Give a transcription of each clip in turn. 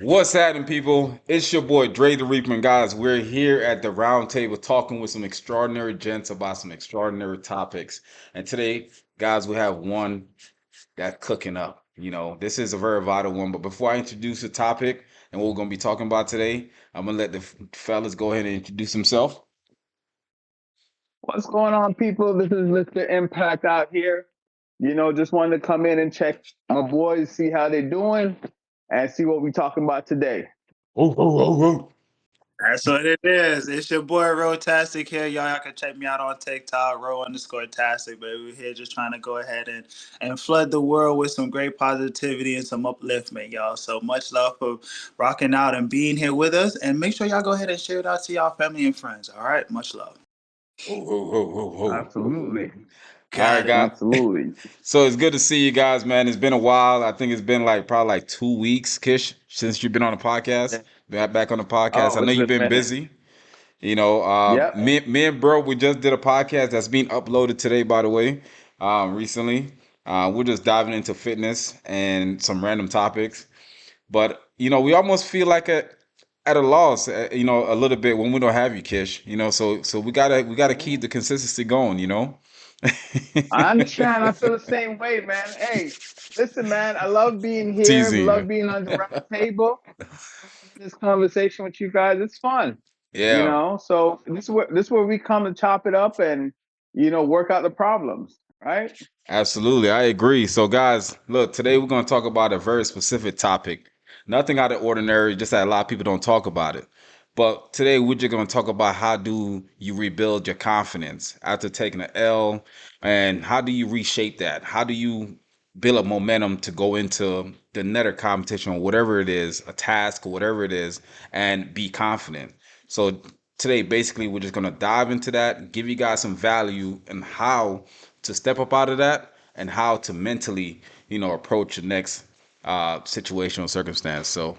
What's happening, people? It's your boy Dre the Reaper, and guys. We're here at the round table talking with some extraordinary gents about some extraordinary topics. And today, guys, we have one that's cooking up. This is a very vital one. But before I introduce the topic and what we're going to be talking about today, I'm going to let the fellas go ahead and introduce themselves. What's going on, people? This is Mr. Impact out here. Just wanted to come in and check my boys, see how they doing, and see what we talking about today. Oh, oh, oh, oh. That's what it is. It's your boy Rotastic here. Y'all can check me out on TikTok, Ro_Tastic, but we're here just trying to go ahead and flood the world with some great positivity and some upliftment, y'all. So much love for rocking out and being here with us. And make sure y'all go ahead and share it out to y'all family and friends. All right. Much love. Oh, oh, oh, oh, oh. Absolutely. All right, Got it. guys. Absolutely. So it's good to see you guys, man. It's been a while. I think it's been like probably like 2 weeks, Kish, since you've been on the podcast. Yeah. Back on the podcast. I Oh, know it's you've been a been minute. busy. Yep. Me and bro, we just did a podcast that's being uploaded today, by the way, recently. We're just diving into fitness and some random topics. But, we almost feel like at a loss, a little bit when we don't have you, Kish. So we gotta Mhm. keep the consistency going. I understand. I feel the same way, man. Hey, listen, man. I love being here. Teasing. Love being on the round table. Having this conversation with you guys. It's fun. Yeah. So this is where we come to chop it up and work out the problems, right? Absolutely, I agree. So, guys, look, today we're going to talk about a very specific topic. Nothing out of ordinary, just that a lot of people don't talk about it. But today we're just going to talk about how do you rebuild your confidence after taking an L, and how do you reshape that? How do you build up momentum to go into the netter competition or whatever it is, a task or whatever it is, and be confident? So today, basically, we're just going to dive into that, give you guys some value and how to step up out of that and how to mentally, approach the next situation or circumstance. So,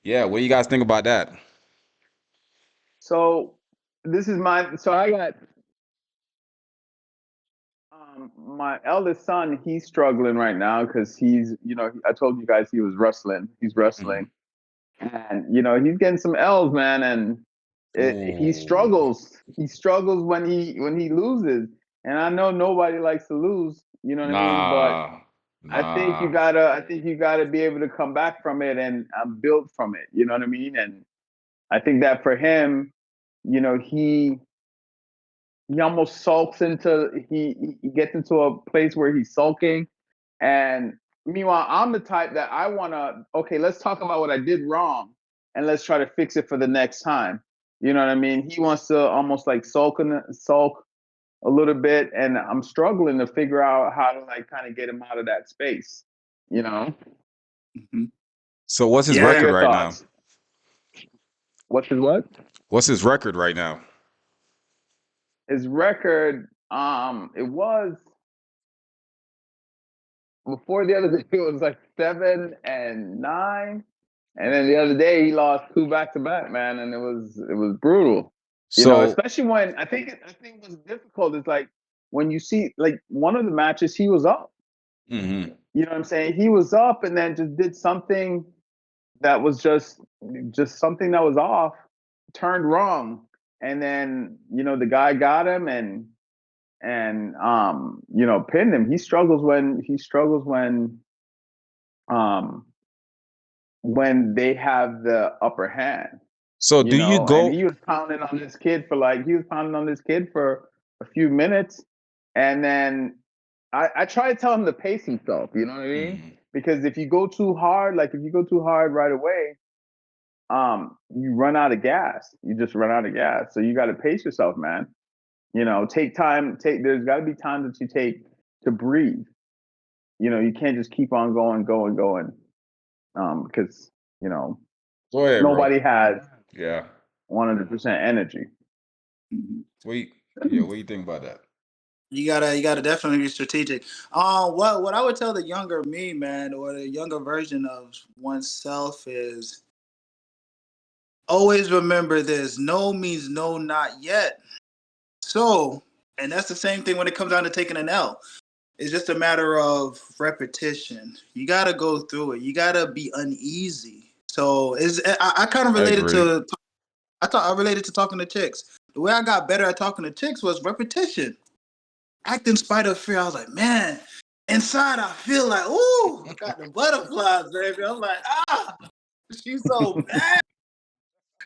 yeah, what do you guys think about that? So this is my so I got my eldest son. He's struggling right now because I told you guys he was wrestling. He's Mhm. wrestling, and he's getting some L's, man, and he Ooh, struggles. He struggles when he loses, and I know nobody likes to lose. You know what I mean? But nah, I think you nah. gotta I think you gotta be able to come back from it and build from it. You know what I mean? And I think that for him, you know, he almost sulks into he gets into a place where he's sulking. And meanwhile, I'm the type that I wanna, okay, let's talk about what I did wrong and let's try to fix it for the next time. You know what I mean? He wants to almost like sulk a little bit, and I'm struggling to figure out how to like kind of get him out of that space. You know? Mhm. So, what's his What are Yeah. record your right now? thoughts? What's his what? What's his record right now? His record, it was before the other day, it was like 7-9. And then the other day he lost two back to back, man, and it was brutal. So, Especially when I think what's difficult is like when you see like one of the matches he was up. mhm. You know what I'm saying? He was up and then just did something that was just something that was off, turned wrong, and then the guy got him and pinned him. Um when they have the upper hand, So do you and go? he was pounding on this kid for a few minutes, and then I try to tell him to pace himself, you know what I mean? Mhm. Because if you go too hard right away, you run out of gas. You just run out of gas. So you got to pace yourself, man. Take time. There's got to be times that you take to breathe. You can't just keep on going, going, going, because you know Go ahead, bro. nobody has Yeah. 100% energy. Mhm. What do you think about that? You gotta definitely be strategic. What I would tell the younger me, man, or the younger version of oneself is always remember this: no means no, not yet. So, and that's the same thing when it comes down to taking an L. It's just a matter of repetition. You gotta go through it. You gotta be uneasy. So I kind of I related agree. to I related to talking to chicks. The way I got better at talking to chicks was repetition. Act in spite of fear. I was like, man, inside I feel like, ooh, I got the butterflies, baby. I'm like, she's so bad.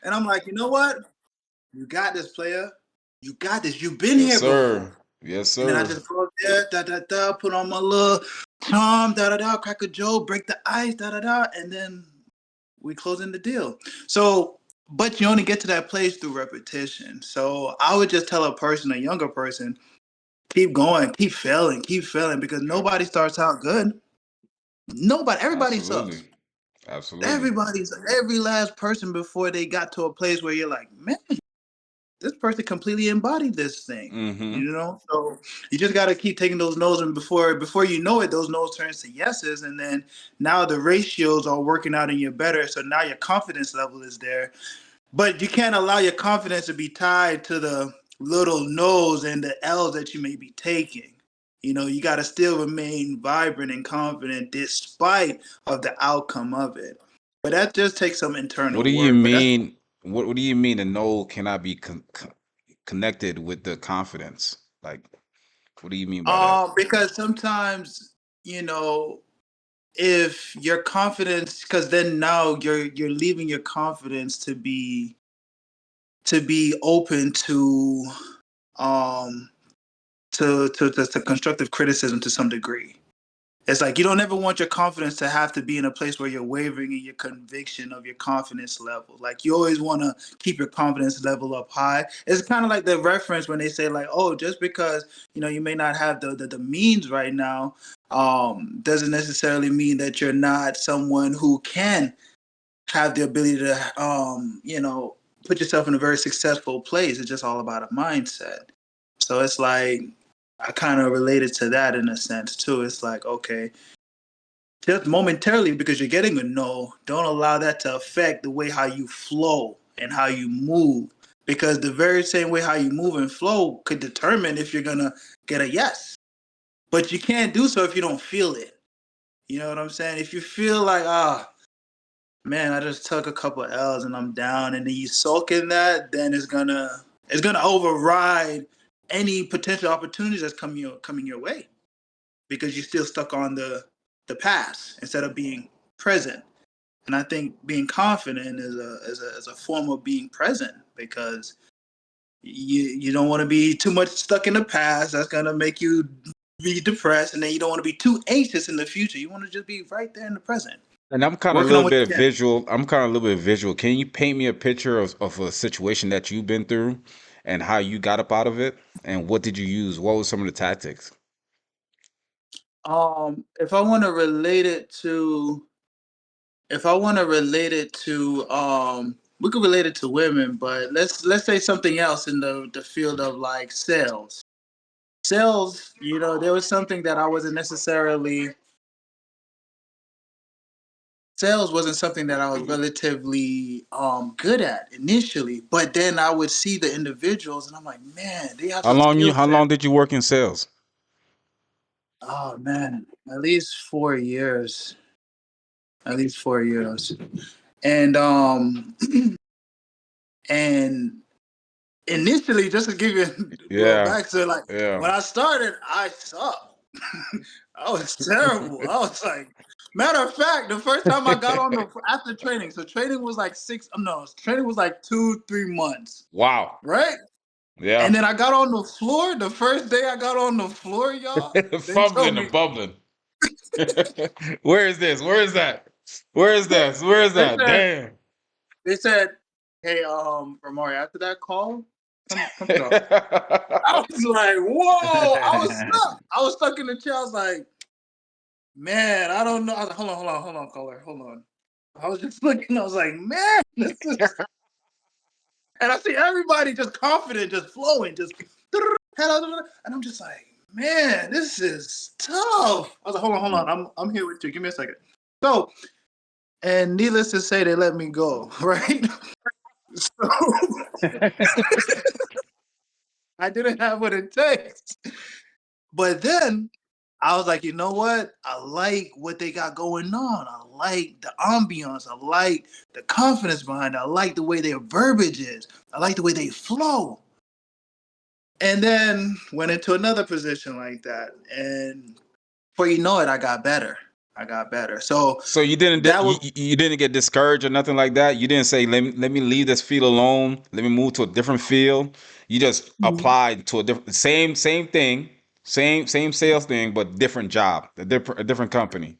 And I'm like, you know what? You got this, player. You got this. You've been Yes, here before. sir. Yes, And then I sir. just go up there, put on my little charm, crack a joke, break the ice, and then we closing the deal. So, but you only get to that place through repetition. So I would just tell a younger person, keep going, keep failing, because Yep. nobody starts out good. Everybody sucks. Absolutely. Absolutely. Every last person before they got to a place where you're like, man, this person completely embodied this thing. Mm-hmm. So you just got to keep taking those no's, and before you know it, those no's turns to yeses, and then now the ratios are working out in your better. So now your confidence level is there, but you can't allow your confidence to be tied to the little no's and the L's that you may be taking. You got to still remain vibrant and confident despite of the outcome of it. But that just takes some What internal do you work. But that's mean? What do you mean the no cannot be connected with the confidence? Like, what do you mean by that? because sometimes you know if your confidence, because then now you're leaving your confidence to be open um to constructive criticism to some degree. It's like you don't ever want your confidence to have to be in a place where you're wavering in your conviction of your confidence level. Like you always want to keep your confidence level up high. It's kind of like the reference when they say like, oh, just because you may not have the means right now, doesn't necessarily mean that you're not someone who can have the ability to put yourself in a very successful place. It's just all about a mindset. So it's like I kind of related to that in a sense too. It's like, okay, just momentarily because you're getting a no, don't allow that to affect the way how you flow and how you move. Because the very same way how you move and flow could determine if you're gonna get a yes. But you can't do so if you don't feel it. You know what I'm saying? If you feel like, man, I just took a couple of L's and I'm down, and then you sulk in that, then it's gonna override any potential opportunities that's coming your way because you're still stuck on the past instead of being present. And I think being confident is a form of being present because you don't want to be too much stuck in the past. That's gonna make you be depressed, and then you don't want to be too anxious in the future. You want to just be right there in the present, And I'm kind of a working on little what bit you of can. visual. I'm kind of a little bit visual. Can you paint me a picture of a situation that you've been through and how you got up out of it? And what did you use? What were some of the tactics? If I want to relate it to, we could relate it to women, but let's say something else in the field of like sales. Sales, there was something that I wasn't necessarily. Sales wasn't something that I was relatively good at initially, but then I would see the individuals, and I'm like, man, they have the skill How set. long did you work in sales? Oh man, at least 4 years. At least 4 years. And and initially, just to give you a little Yeah. backstory, like Yeah. when I started, I sucked. I was terrible. I was like, matter of fact, the first time I got on the after training, so training was like training was like 2-3 months, Wow. right? And Yeah. then I got on the floor. The first day I got on the floor, y'all, they told Fumbling me and bubbling. Where is this? Where is that? Where is this? Where is they that? said Damn. they said, hey, Ramari, after that call, come get off. I was like, whoa, I was stuck. I was stuck in the chair. I was like, man, I don't know. I was like, hold on, caller, hold on. I was just looking. I was like, man, this is. And I see everybody just confident, just flowing, just. And I'm just like, man, this is tough. I was like, hold on, I'm here with you. Give me a second. So, and needless to say, they let me go, right? So I didn't have what it takes. But then I was like, you know what? I like what they got going on. I like the ambiance. I like the confidence behind it. I like the way their verbiage is. I like the way they flow. And then went into another position like that. And before you know it, I got better. I got better. So So you didn't that was you didn't get discouraged or nothing like that. You didn't say let me leave this field alone. Let me move to a different field. You just applied to a different same thing, same sales thing, but different job, a different company.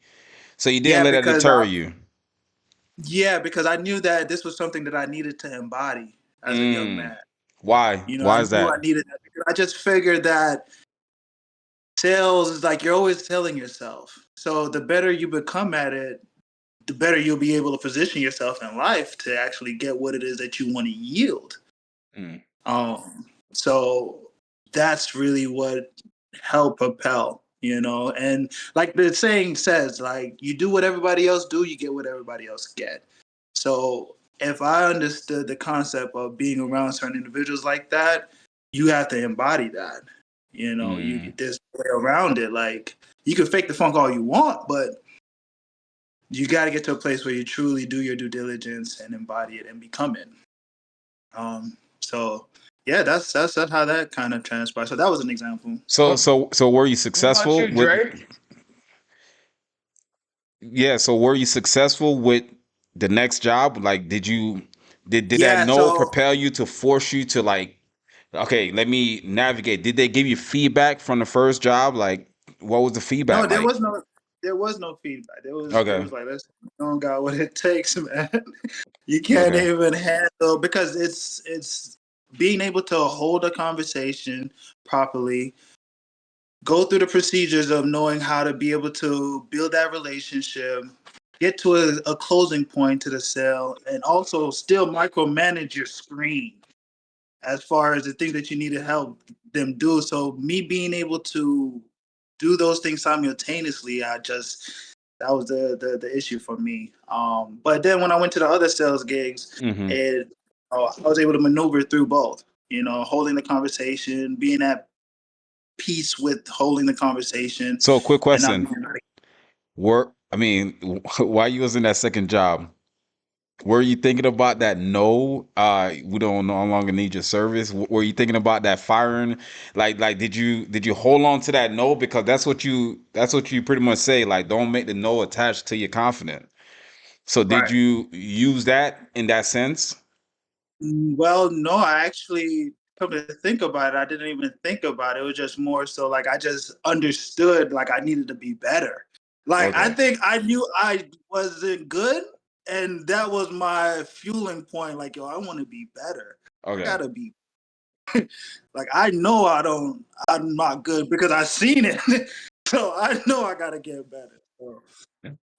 So you didn't yeah, let that because deter you. I knew that this was something that I needed to embody as a young Mm. man. Why? You know, I Why is knew that? I needed that because I just figured that sales is like you're always selling yourself. So the better you become at it, the better you'll be able to position yourself in life to actually get what it is that you want to yield. Mm. So that's really what helped propel, you know. And like the saying says, like you do what everybody else do, you get what everybody else get. So if I understood the concept of being around certain individuals like that, you have to embody that. You know, Mm. there's no way around it. Like you can fake the funk all you want, but you got to get to a place where you truly do your due diligence and embody it and become it. So yeah, that's how that kind of transpired. So that was an example. So What so were you What about successful you, with? Dre? Yeah, so were you successful with the next job? Like, did that Yeah, no so propel you to force you to like, okay, let me navigate. Did they give you feedback from the first job? Like, what was the feedback no, like? there was no feedback. There Okay, was like, listen, you don't got what it takes, man. You can't okay, even handle because it's being able to hold a conversation properly, go through the procedures of knowing how to be able to build that relationship, get to a closing point to the sale, and also still micromanage your screen as far as the things that you need to help them do. So me being able to do those things simultaneously, that was the issue for me. But then when I went to the other sales gigs, mm-hmm. it I was able to maneuver through both. You know, holding the conversation, being at peace with holding the conversation, So, quick and not question: being like, I mean, while you was in that second job, were you thinking about that? No, we don't no longer need your service. Were you thinking about that firing? Like, did you hold on to that no because that's what you pretty much say. Like, don't make the no attached to your confidence. So, did right. you use that in that sense? Well, no, I actually come to think about it, I didn't even think about it. It was just more so like I just understood like I needed to be better. Like I Okay, think I knew I wasn't good, and that was my fueling point. Like, yo, I want to be better. I okay, gotta be like I know I'm not good because I seen it. So I know I gotta get better. So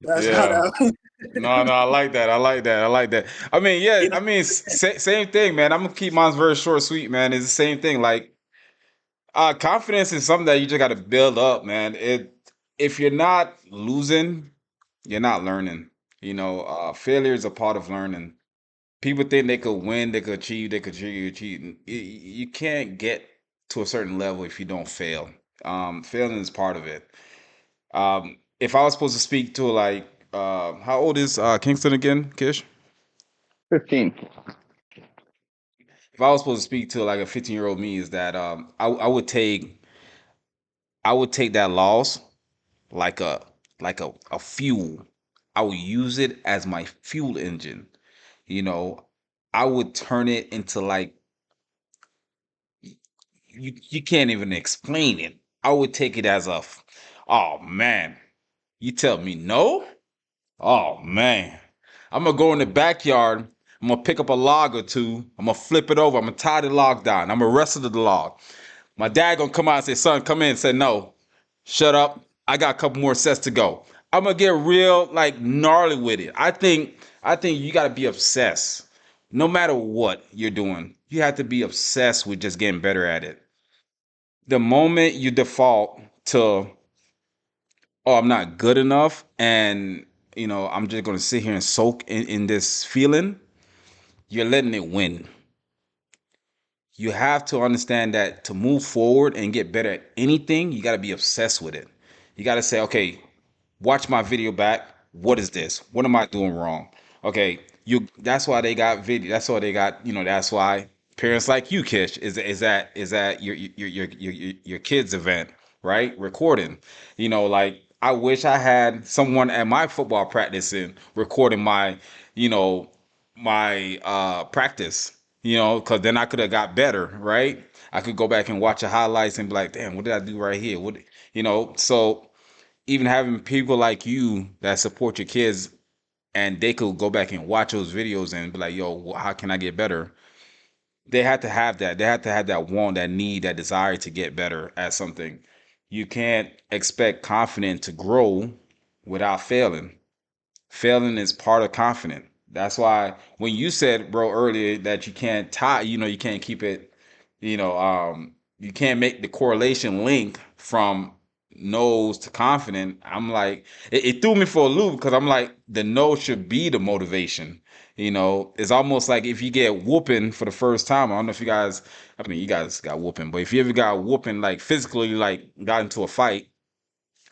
that's how yeah. that No, no, I like that. I like that. I like that. I mean, yeah. you know. I mean, same thing, man. I'm gonna keep mine very short, sweet, man. It's the same thing. Like, confidence is something that you just got to build up, man. If you're not losing, you're not learning. Failure is a part of learning. People think they could win, they could achieve, they could achieve. You can't get to a certain level if you don't fail. Failing is part of it. If I was supposed to speak to like, how old is Kingston again, Kish? 15. If I was supposed to speak to like a 15-year-old me, is that I would take that loss like a fuel. I would use it as my fuel engine. You know, I would turn it into like you can't even explain it. I would take it as oh man, you tell me no? Oh man. I'm gonna go in the backyard. I'm gonna pick up a log or two. I'm gonna flip it over. I'm gonna tie the log down. I'm gonna wrestle the log. My dad gonna come out and say, "Son, come in." Say, "No, shut up. I got a couple more sets to go." I'm gonna get real like gnarly with it. I think you gotta be obsessed. No matter what you're doing, you have to be obsessed with just getting better at it. The moment you default to, oh, I'm not good enough, and I'm just gonna sit here and soak in this feeling, you're letting it win. You have to understand that to move forward and get better at anything, you got to be obsessed with it. You got to say, okay, watch my video back. What is this? What am I doing wrong? Okay, you. That's why they got video. That's why they got. That's why parents like you, Kish, is that your kids' event, right? Recording. Like I wish I had someone at my football practice and recording you know, my practice. Because then I could have got better, right? I could go back and watch the highlights and be like, damn, what did I do right here? So even having people like you that support your kids and they could go back and watch those videos and be like, yo, how can I get better? They had to have that. They had to have that want, that need, that desire to get better at something. You can't expect confidence to grow without failing. Failing is part of confidence. That's why when you said, bro, earlier that you can't tie, you can't keep it, you can't make the correlation link from no's to confident. I'm like, it threw me for a loop because I'm like, the no should be the motivation. It's almost like if you get whooping for the first time. I don't know if you guys, I mean, you guys got whooping, but if you ever got whooping, like physically, like got into a fight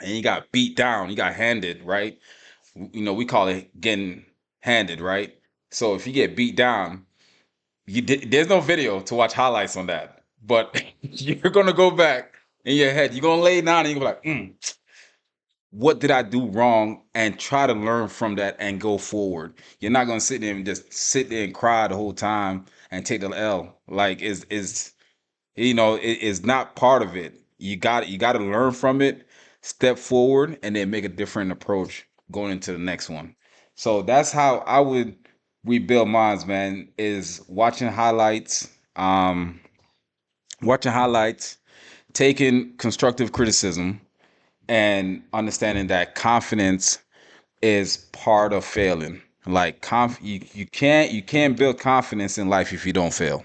and you got beat down, you got handed, right? We call it getting handed, right? So if you get beat down, there's no video to watch highlights on that, but you're gonna go back in your head. You're gonna lay down and you're like, what did I do wrong? And try to learn from that and go forward. You're not gonna sit there and just sit there and cry the whole time and take the L. Like it is not part of it. You got to learn from it, step forward, and then make a different approach going into the next one. So that's how I would rebuild minds, man, is watching highlights, taking constructive criticism, and understanding that confidence is part of failing. Like you can't build confidence in life if you don't fail.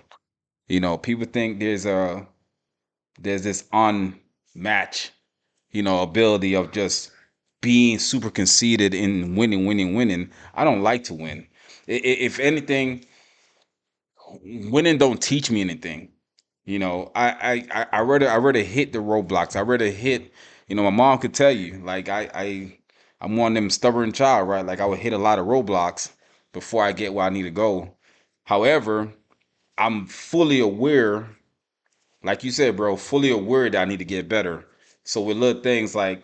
People think there's this unmatched, ability of just being super conceited in winning, winning, winning. I don't like to win. If anything, winning don't teach me anything. I rather hit the roadblocks. I rather hit. My mom could tell you, like I'm one of them stubborn child, right? Like I would hit a lot of roadblocks before I get where I need to go. However, I'm fully aware, like you said, bro, fully aware that I need to get better. So with little things like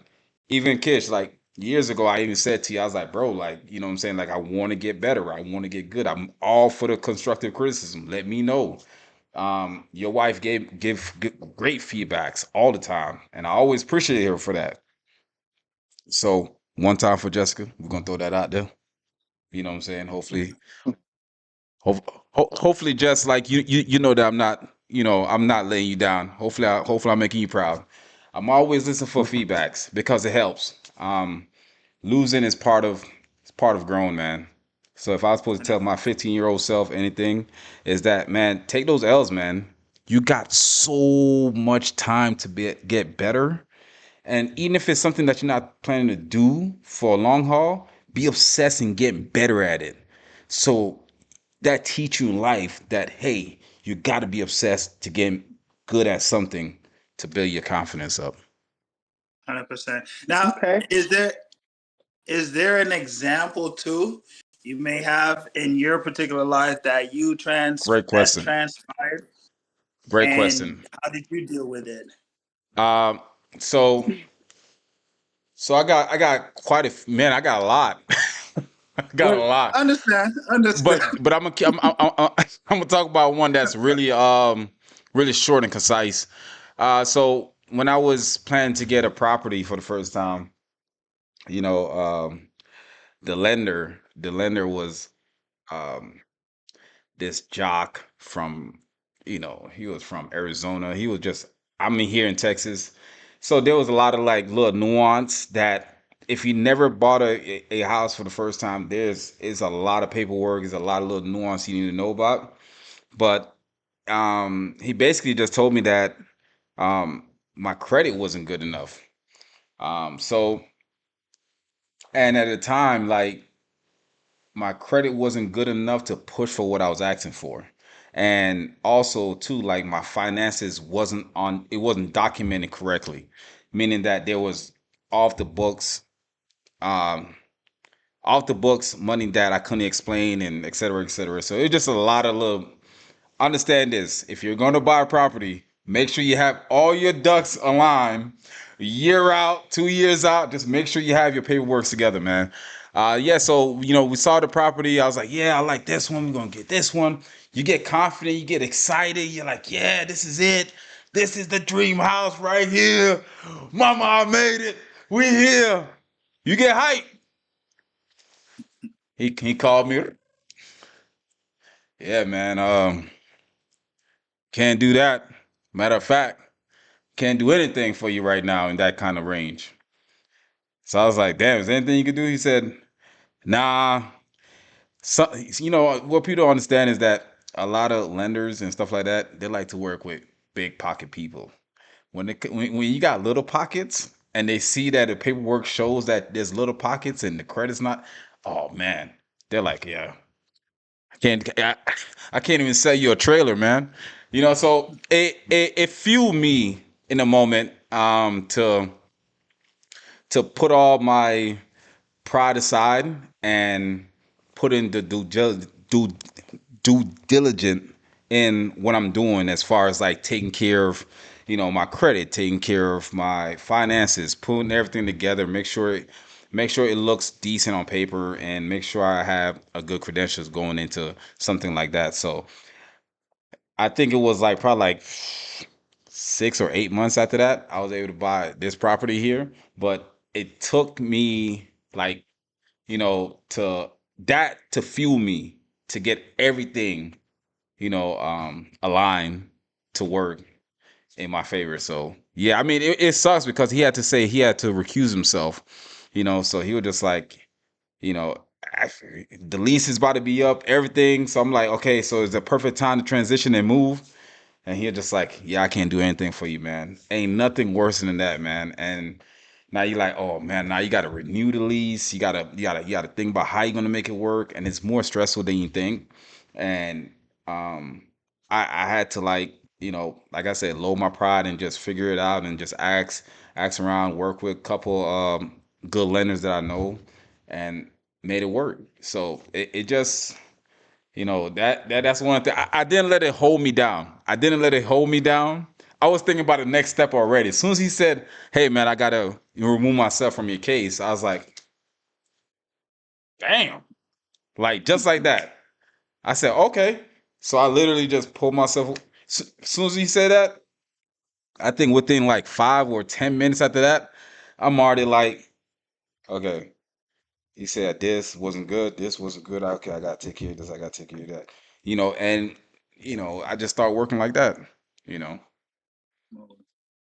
even Kish, like years ago, I even said to you, I was like, bro, like, you know what I'm saying? Like, I want to get better. I want to get good. I'm all for the constructive criticism. Let me know. Your wife give great feedbacks all the time, and I always appreciate her for that. So one time for Jessica, we're gonna throw that out there. You know what I'm saying? Hopefully, just like you know that I'm not laying you down. Hopefully I'm making you proud. I'm always listening for feedbacks because it helps. Losing is part of growing, man. So if I was supposed to tell my 15-year-old self anything, is that, man, take those L's, man. You got so much time to get better, and even if it's something that you're not planning to do for a long haul, be obsessed and getting better at it. So that teach you in life that, hey, you got to be obsessed to get good at something to build your confidence up. 100%. Now, Okay. is there an example too you may have in your particular life that Great that question. transpired, Great and question. how did you deal with it? Um, so I got quite man. I got a lot. I got a Well, lot. understand. But I'm gonna talk about one that's really short and concise. So when I was planning to get a property for the first time, you know, the lender was um this jock from, he was from Arizona. He was just, I'm in here in Texas. So there was a lot of like little nuance that if you never bought a house for the first time, is a lot of paperwork, there's a lot of little nuance you need to know about. But he basically just told me that my credit wasn't good enough. So and at the time, like my credit wasn't good enough to push for what I was asking for. And also too, like my finances wasn't documented correctly, meaning that there was off the books, um, money that I couldn't explain, and et cetera, et cetera. So it's just a lot of little. Understand this: if you're going to buy a property, make sure you have all your ducks aligned. Year out, 2 years out, just make sure you have your paperwork together, man. Yeah, so we saw the property. I was like, yeah, I like this one. We're gonna get this one. You get confident, you get excited. You're like, yeah, this is it. This is the dream house right here. Mama, I made it. We here. You get hyped. He called me. Yeah, man. Can't do that. Matter of fact, can't do anything for you right now in that kind of range. So I was like, damn, is there anything you could do? He said, nah. So, what people don't understand is that a lot of lenders and stuff like that, they like to work with big pocket people. When you got little pockets and they see that the paperwork shows that there's little pockets and the credit's not, oh man, they're like, yeah, I can't even sell you a trailer, man. So it fueled me in a moment to put all my pride aside and put in the due diligent in what I'm doing as far as like taking care of my credit, taking care of my finances, putting everything together, make sure it looks decent on paper, and make sure I have a good credentials going into something like that. So I think it was like probably like 6 or 8 months after that I was able to buy this property here. But it took me like to fuel me to get everything aligned to work in my favor. So yeah, I mean it sucks because he had to recuse himself. So he was just like, you know, I, the lease is about to be up, everything. So I'm like, okay, so it's the perfect time to transition and move. And he was just like, yeah, I can't do anything for you, man. Ain't nothing worse than that, man. And now you're like, oh man, now you gotta renew the lease. You gotta think about how you're gonna make it work, and it's more stressful than you think. And um, I had to like I said, lower my pride and just figure it out and just ask around, work with a couple good lenders that I know, and made it work. So it just that's one thing. I didn't let it hold me down. I didn't let it hold me down. I was thinking about the next step already. As soon as he said, "Hey, man, I gotta remove myself from your case," I was like, "Damn!" Like just like that. I said, "Okay." So I literally just pulled myself. As soon as he said that, I think within like 5 or 10 minutes after that, I'm already like, "Okay." He said this wasn't good. This wasn't good. Okay, I gotta take care of this. I gotta take care of that. And I just start working like that. You know.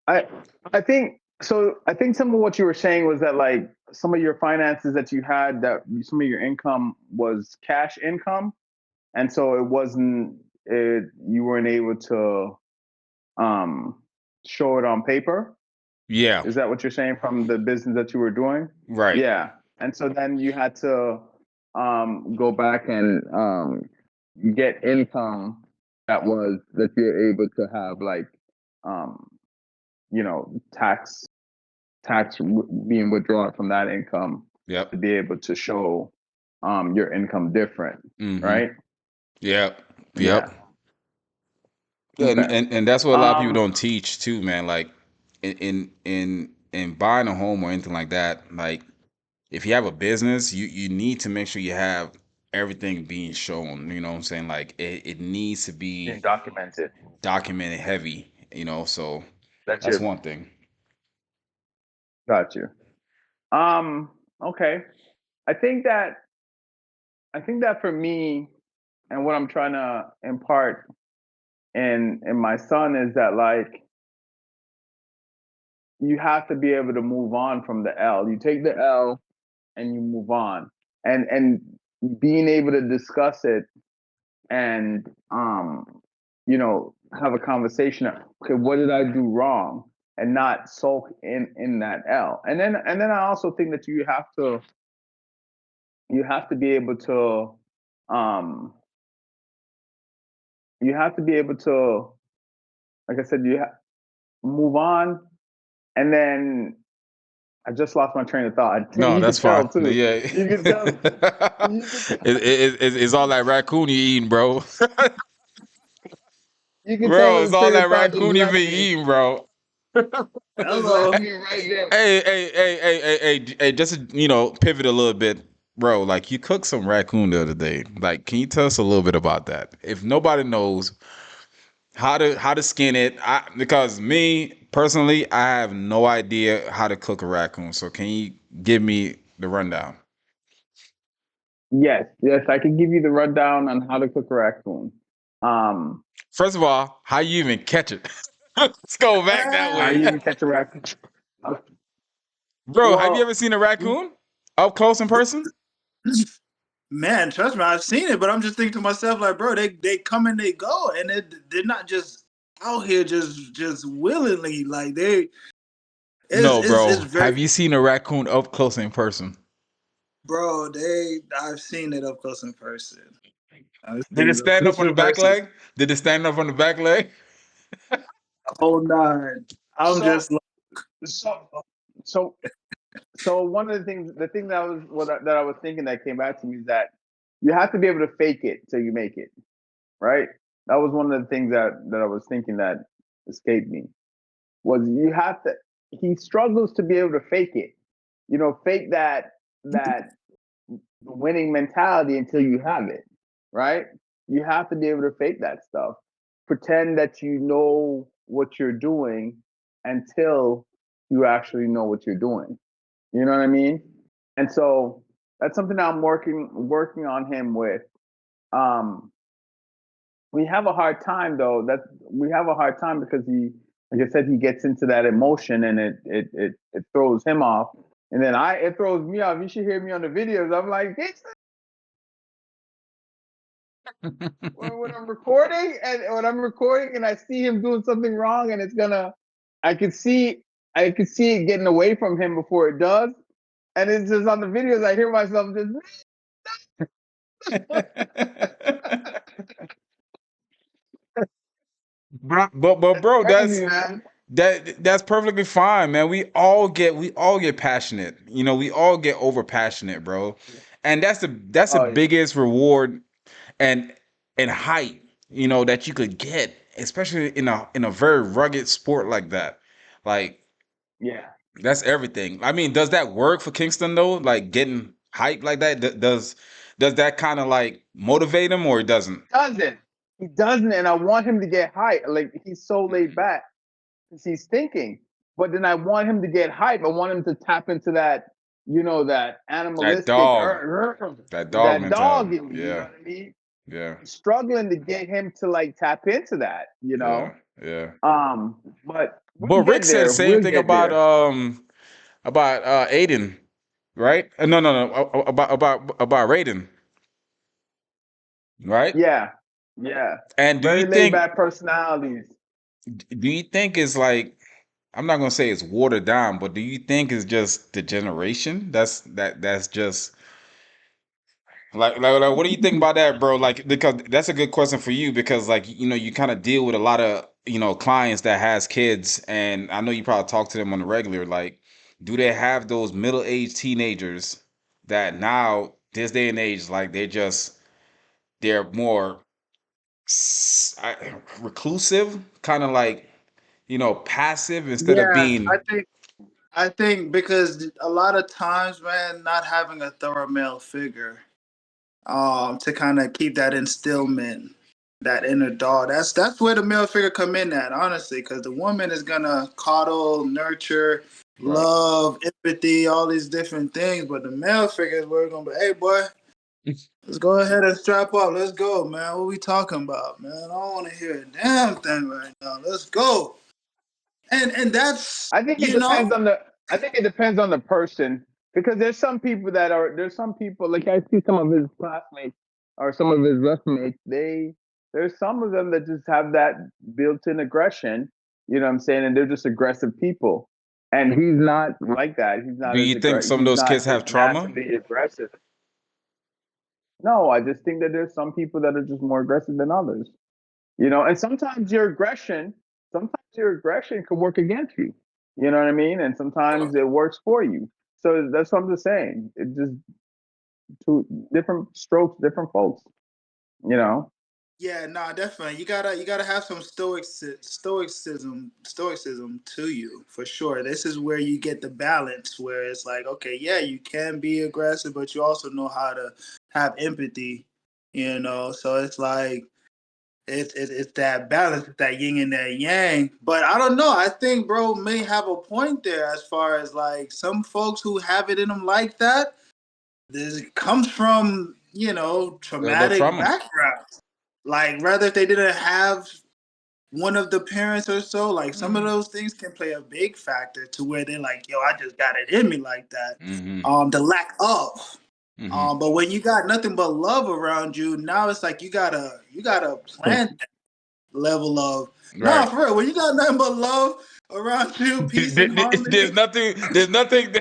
I I think so. I think some of what you were saying was that like some of your finances that you had, that some of your income was cash income, and so it wasn't it you weren't able to um show it on paper. Yeah. Is that what you're saying from the business that you were doing? Right. Yeah. And so then you had to go back and get income that you're able to have like um being withdrawn from that income Yep. to be able to show your income different, Mm-hmm. right? Yep. Yeah. Yep. And, Okay. and and that's what a lot of people Um don't teach too, man. Like in buying a home or anything like that. Like if you have a business, you need to make sure you have everything being shown. You know what I'm saying? Like it needs to being be documented. documented heavy. So That's that's your one thing. got you. Um okay. I think that for me, and what I'm trying to impart in my son is that like you have to be able to move on from the L. You take the L and you move on. And being able to discuss it and have a conversation of, okay, what did I do wrong? And not sulk in that L. And then I also think that you have to be able to um you have to be able to, like I said, move on, and then I just lost my train of thought. No, You that's could fine. tell too. Yeah, You could tell. You could tell. it's all that raccoon you eating, bro. You could tell Bro, when it's the all train that of thought just raccoon you left been me. eating, bro. Just Hello. left me right there. Hey, just to, pivot a little bit, bro. Like you cooked some raccoon the other day. Like, can you tell us a little bit about that? If nobody knows how to skin it, because me personally, I have no idea how to cook a raccoon. So can you give me the rundown? Yes, yes, I can give you the rundown on how to cook a raccoon. Um, First of all, how you even catch it? Let's go back that how way. you even catch a raccoon? Uh, Bro, have you Well, ever seen a raccoon up close in person? Man, trust me, I've seen it, but I'm just thinking to myself, like, bro, they come and they go, and they're not just out here just willingly. Like they, No, it's bro. very, Have you seen a raccoon up close in person? bro. I've seen it up close in person. I've Did seen it it up stand up close on the in back person. leg? Did it stand up on the back leg? Oh nine. I'm so just like, so so so one of the thing that that I was thinking that came back to me is that you have to be able to fake it till you make it, right? That was one of the things that I was thinking that escaped me. Was you have to. He struggles to be able to fake it. Fake that winning mentality until you have it, right? You have to be able to fake that stuff. Pretend that you know what you're doing until you actually know what you're doing. You know what I mean? And so that's something that I'm working on him with. Um, we have a hard time though. That we have a hard time because like I said, he gets into that emotion and it throws him off. And then it throws me off. You should hear me on the videos. I'm like, when I'm recording and I see him doing something wrong and I can see I can see it getting away from him before it does. And it's just on the videos I hear myself just But it's bro, crazy, man. that's perfectly fine, man. We all get passionate. We all get over passionate, bro. And that's the Oh biggest reward and height, that you could get, especially in a very rugged sport like that. Like yeah. that's everything. I mean, does that work for Kingston though? Like getting hype like that? Does that kind of like motivate him or it doesn't? Doesn't. He doesn't, and I want him to get hype. Like he's so laid back because he's thinking. But then I want him to get hype. I want him to tap into that That animalistic, dog, that dog that dog mentality. in me. You know Yeah, what I mean? yeah, Struggling to get him to like tap into that. yeah, yeah. But we'll But Rick get said the there. same We'll thing get about there. Aiden, right? No, about Raiden, right? Yeah, yeah. And Very laid back personalities. do you think it's like, I'm not gonna say it's watered down, but do you think it's just the generation? That's just like what do you think about that, bro? Like, because that's a good question for you because like you kind of deal with a lot of clients that has kids, and I know you probably talk to them on the regular. Like, do they have those middle-aged teenagers that now this day and age, like they're more reclusive, kind of like passive instead of yeah, being I think because a lot of times, man, not having a thorough male figure, to kind of keep that instillment, that inner dog. That's where the male figure come in at, honestly, because the woman is gonna coddle, nurture, right. love, empathy, all these different things, but the male figure is where it's gonna be. Hey, boy, let's go ahead and strap up. Let's go, man. What we talking about, man? I don't want to hear a damn thing right now. Let's go. And that's I think it depends on the. I think it depends on the person because there's some people like I see some of his classmates or some of his roommates. There's some of them that just have that built-in aggression. You know what I'm saying? And they're just aggressive people. And he's not like that. He's Do not as you think some of he's those not kids as have trauma? naturally aggressive. No, I just think that there's some people that are just more aggressive than others. And sometimes your aggression can work against you. You know what I mean? And sometimes it works for you. So that's what I'm just saying. It just two different strokes, different folks. You know. Yeah, no, definitely. You gotta have some stoicism to you for sure. This is where you get the balance, where it's like, okay, yeah, you can be aggressive, but you also know how to have empathy. So it's like it's that balance, it's that yin and that yang. But I don't know. I think bro may have a point there as far as like some folks who have it in them like that. This comes from The traumatic trauma. backgrounds. Like rather if they didn't have one of the parents or so, like some of Mm-hmm. those things can play a big factor to where they're like, yo, I just got it in me like that. Mm-hmm. The lack of. Mm-hmm. But when you got nothing but love around you, now it's like you gotta plant that level of nah Right. for real. When you got nothing but love around you, peace and There's harmony. nothing. There's nothing.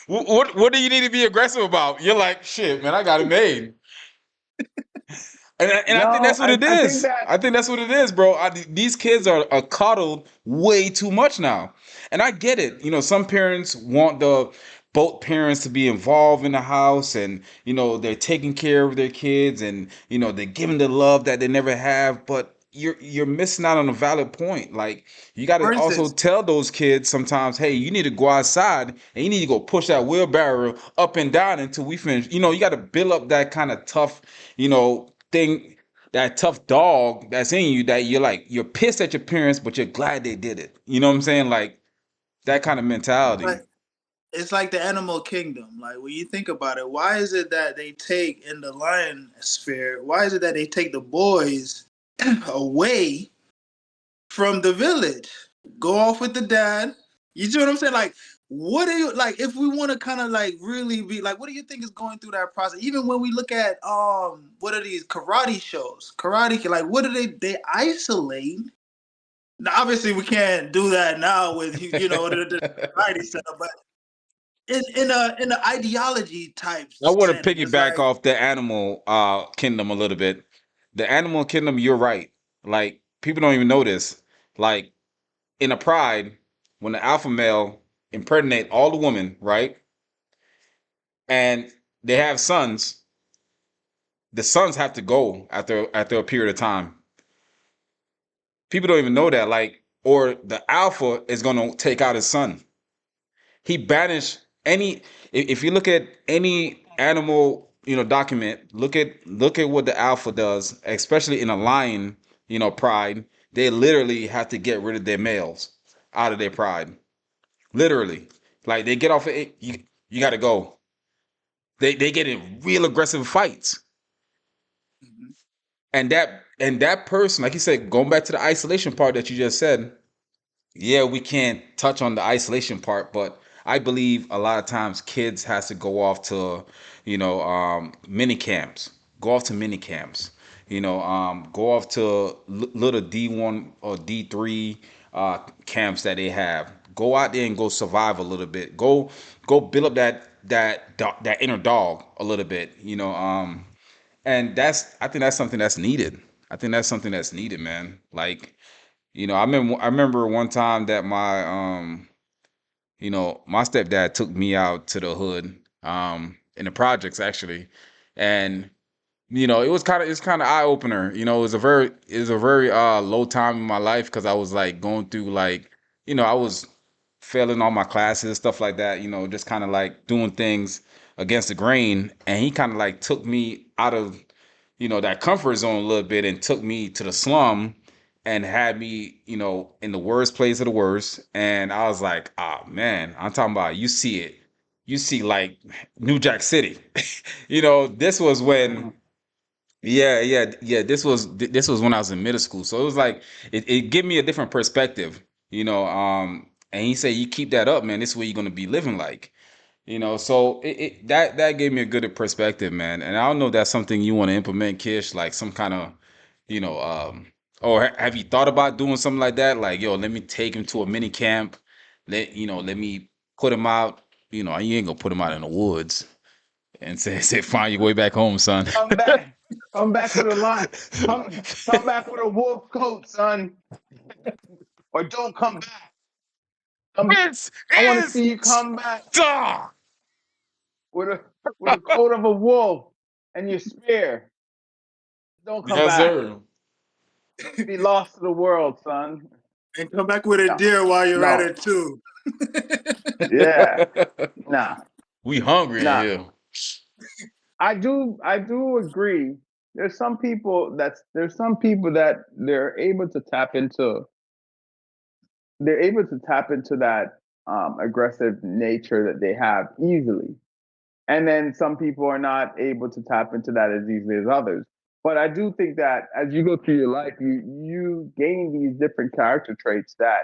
What do you need to be aggressive about? You're like, shit, man. I got it made. And I think No, that's what it I think is. that I think that's what it is, bro. These kids are coddled way too much now, and I get it. Some parents want the both parents to be involved in the house, and they're taking care of their kids, and they're giving the love that they never have. But you're missing out on a valid point. Like you got For to also instance, tell those kids sometimes, hey, you need to go outside and you need to go push that wheelbarrow up and down until we finish. You got to build up that kind of tough thing, that tough dog that's in you, that you're pissed at your parents but you're glad they did it. You know what I'm saying? Like that kind of mentality. but it's like the animal kingdom. Like when you think about it, why is it that they take in the lion sphere? Why is it that they take the boys away from the village? Go off with the dad. You see what I'm saying? Like, what do you like? If we want to kind of like really be like, what do you think is going through that process? Even when we look at what are these karate shows? Karate, like, what do they isolate? Now, obviously, we can't do that now with the society setup, but in a ideology type I want to setting. It's piggyback like, off the animal kingdom a little bit. The animal kingdom, you're right. Like people don't even know this. Like in a pride, when the alpha male impregnate all the women, right? And they have sons, the sons have to go after a period of time. People don't even know that. Like, or the alpha is gonna take out his son. He banished any. If you look at any animal, document, look at what the alpha does, especially in a lion, pride. They literally have to get rid of their males out of their pride. Literally, like they get off of it. You got to go. They get in real aggressive fights, mhm. and that person, like you said, going back to the isolation part that you just said. Yeah, we can't touch on the isolation part, but I believe a lot of times kids has to go off to, mini camps. Go off to mini camps. Go off to little D1 or D3 camps that they have. Go out there and go survive a little bit. Go build up that inner dog a little bit. And I think that's something that's needed. I think that's something that's needed, man. Like I remember one time that my stepdad took me out to the hood, in the projects actually, and it was kind of eye opener. It was a very low time in my life because I was like going through like I was failing all my classes, stuff like that. Just kind of like doing things against the grain, and he kind of like took me out of that comfort zone a little bit and took me to the slum and had me, in the worst place of the worst. And I was like, ah, man, I'm talking about you see it. You see like New Jack City. This was when, yeah, yeah, yeah. This was when I was in middle school. So it was like it gave me a different perspective, and he said, you keep that up, man, this is what you're gonna be living like. So that gave me a good perspective, man. And I don't know if that's something you want to implement, Kish, like some kind of, you know, or have you thought about doing something like that? Like, yo, let me take him to a mini camp. Let me put him out. You ain't gonna put him out in the woods and say find your way back home, son. come back, come back with a lot, come back with a wolf coat, son, or don't come back. This I want to is see you come back star. with a with the coat of a wolf and your spear. Don't come Yes, back. sir. Be lost to the world, son. And come back with a No, deer while you're at no, it too. yeah, nah, We hungry in nah. here. I do agree. There's some people that they're able to tap into that aggressive nature that they have easily. And then some people are not able to tap into that as easily as others. But I do think that as you go through your life, you gain these different character traits that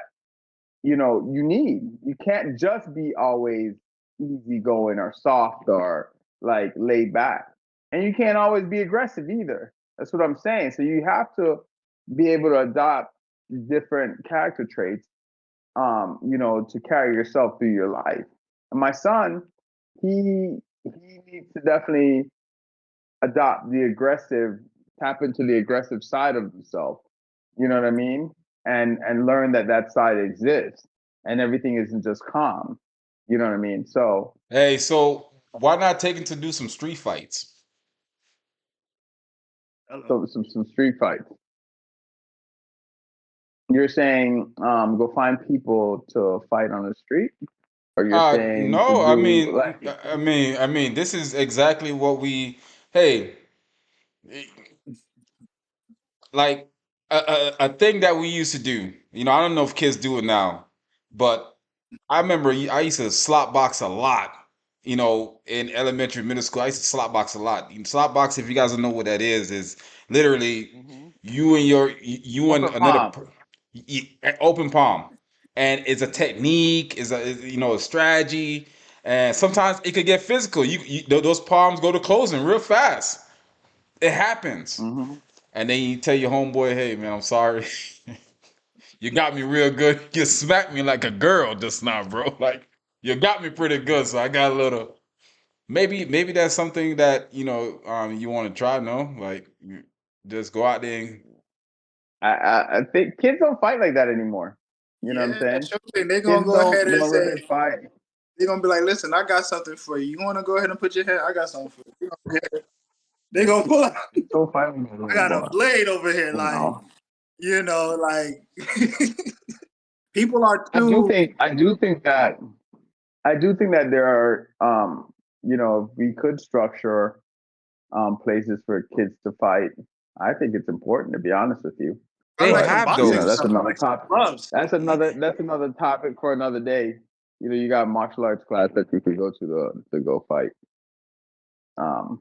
you need. You can't just be always easygoing or soft or like laid back, and you can't always be aggressive either. That's what I'm saying. So you have to be able to adopt different character traits, to carry yourself through your life. And my son, he needs to definitely adopt the aggressive, tap into the aggressive side of himself. You know what I mean? And learn that that side exists, and everything isn't just calm. You know what I mean? So Hey, so why not take him to do some street fights? Hello. some street fights. You're saying go find people to fight on the street, or you're saying to No, do like I mean, this is exactly what we. Hey, like a thing that we used to do. I don't know if kids do it now, but I remember I used to slot box a lot. In elementary, middle school, I used to slot box a lot. Slot box, if you guys don't know what that is literally Mhm. you and Open another palm. open palm, and it's a technique, a strategy, and sometimes it could get physical. Those palms go to closing real fast. It happens. Hmm. And then you tell your homeboy, hey man, I'm sorry. You got me real good. You smacked me like a girl just now, bro. Like you got me pretty good. So I got a little maybe that's something that, you want to try, no? Like just go out there and I think kids don't fight like that anymore. You know what I'm Yeah, saying? sure thing. They're gonna Kids go ahead don't and really say, fight. they're gonna be like, listen, I got something for you. You wanna go ahead and put your hand? I got something for you. They gonna pull out, Kids don't fight like that I got a anymore. blade over here, You like, know. like people are I do too. think I do think that I do think that there are we could structure places for kids to fight. I think it's important, to be honest with you. I they like But some have boxing those. that's stuff. I another like some topic. gloves. That's another topic for another day. You got martial arts class that you could go to go fight. Um,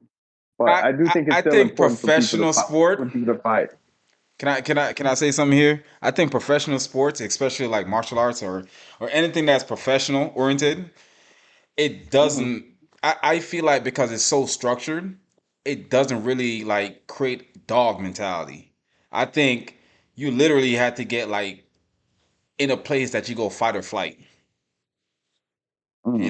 but I, I do I, think it's I still think important professional for sport. people to fight. Can I say something here? I think professional sports, especially like martial arts or anything that's professional oriented, it Hmm. doesn't I feel like because it's so structured, it doesn't really like create dog mentality. I think you literally have to get like in a place that you go fight or flight, Hmm.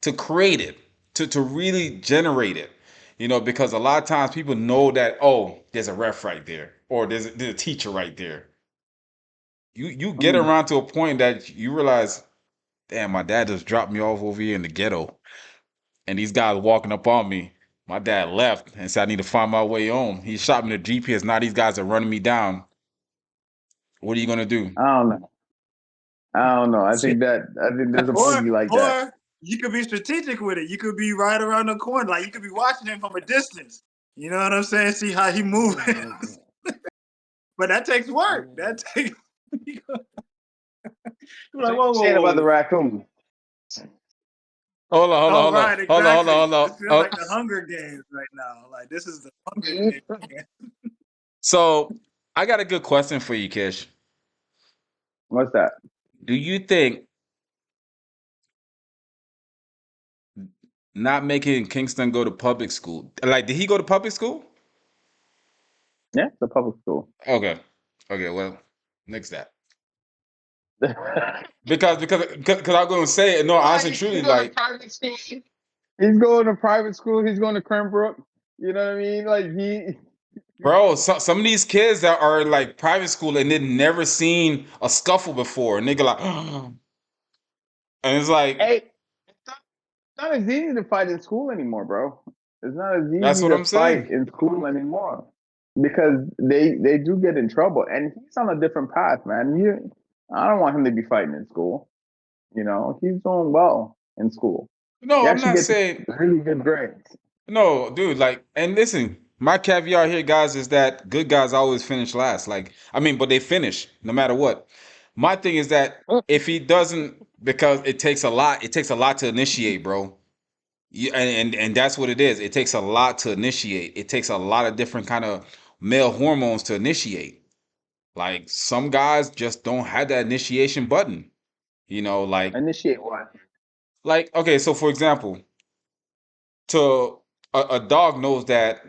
to create it, to really generate it. Because a lot of times people know that, oh, there's a ref right there, or there's a teacher right there. You get Hmm. around to a point that you realize, damn, my dad just dropped me off over here in the ghetto, and these guys walking up on me. My dad left and said I need to find my way home. He shot me the GPS. Now these guys are running me down. What are you gonna do? I don't know. I don't know. I think there's a Or bogey like that. or you could be strategic with it. You could be right around the corner. Like you could be watching him from a distance. You know what I'm saying? See how he moving. But that takes work. That takes you're So like, you're whoa, whoa, saying about the whoa. raccoon? Hold on, hold on, Oh hold on, right, hold on, hold on, exactly. hold on. This feels Oh. like the Hunger Games right now. Like this is the Hunger Do Games. So I got a good question for you, Kish. What's that? Do you think not making Kingston go to public school, like, did he go to public school? Yeah, the public school. Okay, okay, well, next that. Because I'm gonna say it. No, Why honestly, he's truly, going to like, private school? He's going to private school. He's going to Cranbrook. You know what I mean? Like he. bro, some of these kids that are like private school and they've never seen a scuffle before, and they go like, And it's like, Hey, it's not as easy to fight in school anymore, bro. It's not as that's easy what to I'm fight saying. in school anymore because they do get in trouble, and he's on a different path, man. I don't want him to be fighting in school. He's doing well in school. He No, I'm actually not gets saying really good grades. no, dude. Like, and listen, my caveat here, guys, is that good guys always finish last. Like, I mean, but they finish no matter what. My thing is that if he doesn't, because it takes a lot. It takes a lot to initiate, bro. And that's what it is. It takes a lot to initiate. It takes a lot of different kind of male hormones to initiate. Like some guys just don't have that initiation button. You know, Initiate what? like okay, so for example, to a dog knows that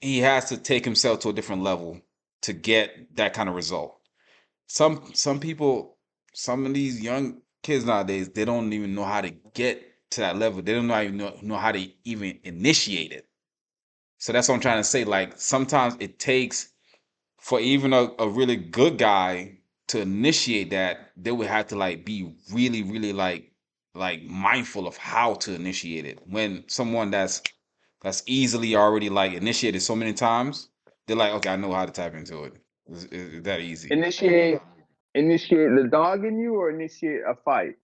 he has to take himself to a different level to get that kind of result. Some people, some of these young kids nowadays, they don't even know how to get to that level. They don't even know how to even initiate it. So that's what I'm trying to say. Like sometimes it takes for even a really good guy to initiate that, they would have to like be really, really like mindful of how to initiate it. When someone that's easily already like initiated so many times, they're like, okay, I know how to tap into it. It's that easy. Initiate initiate the dog in you or initiate a fight?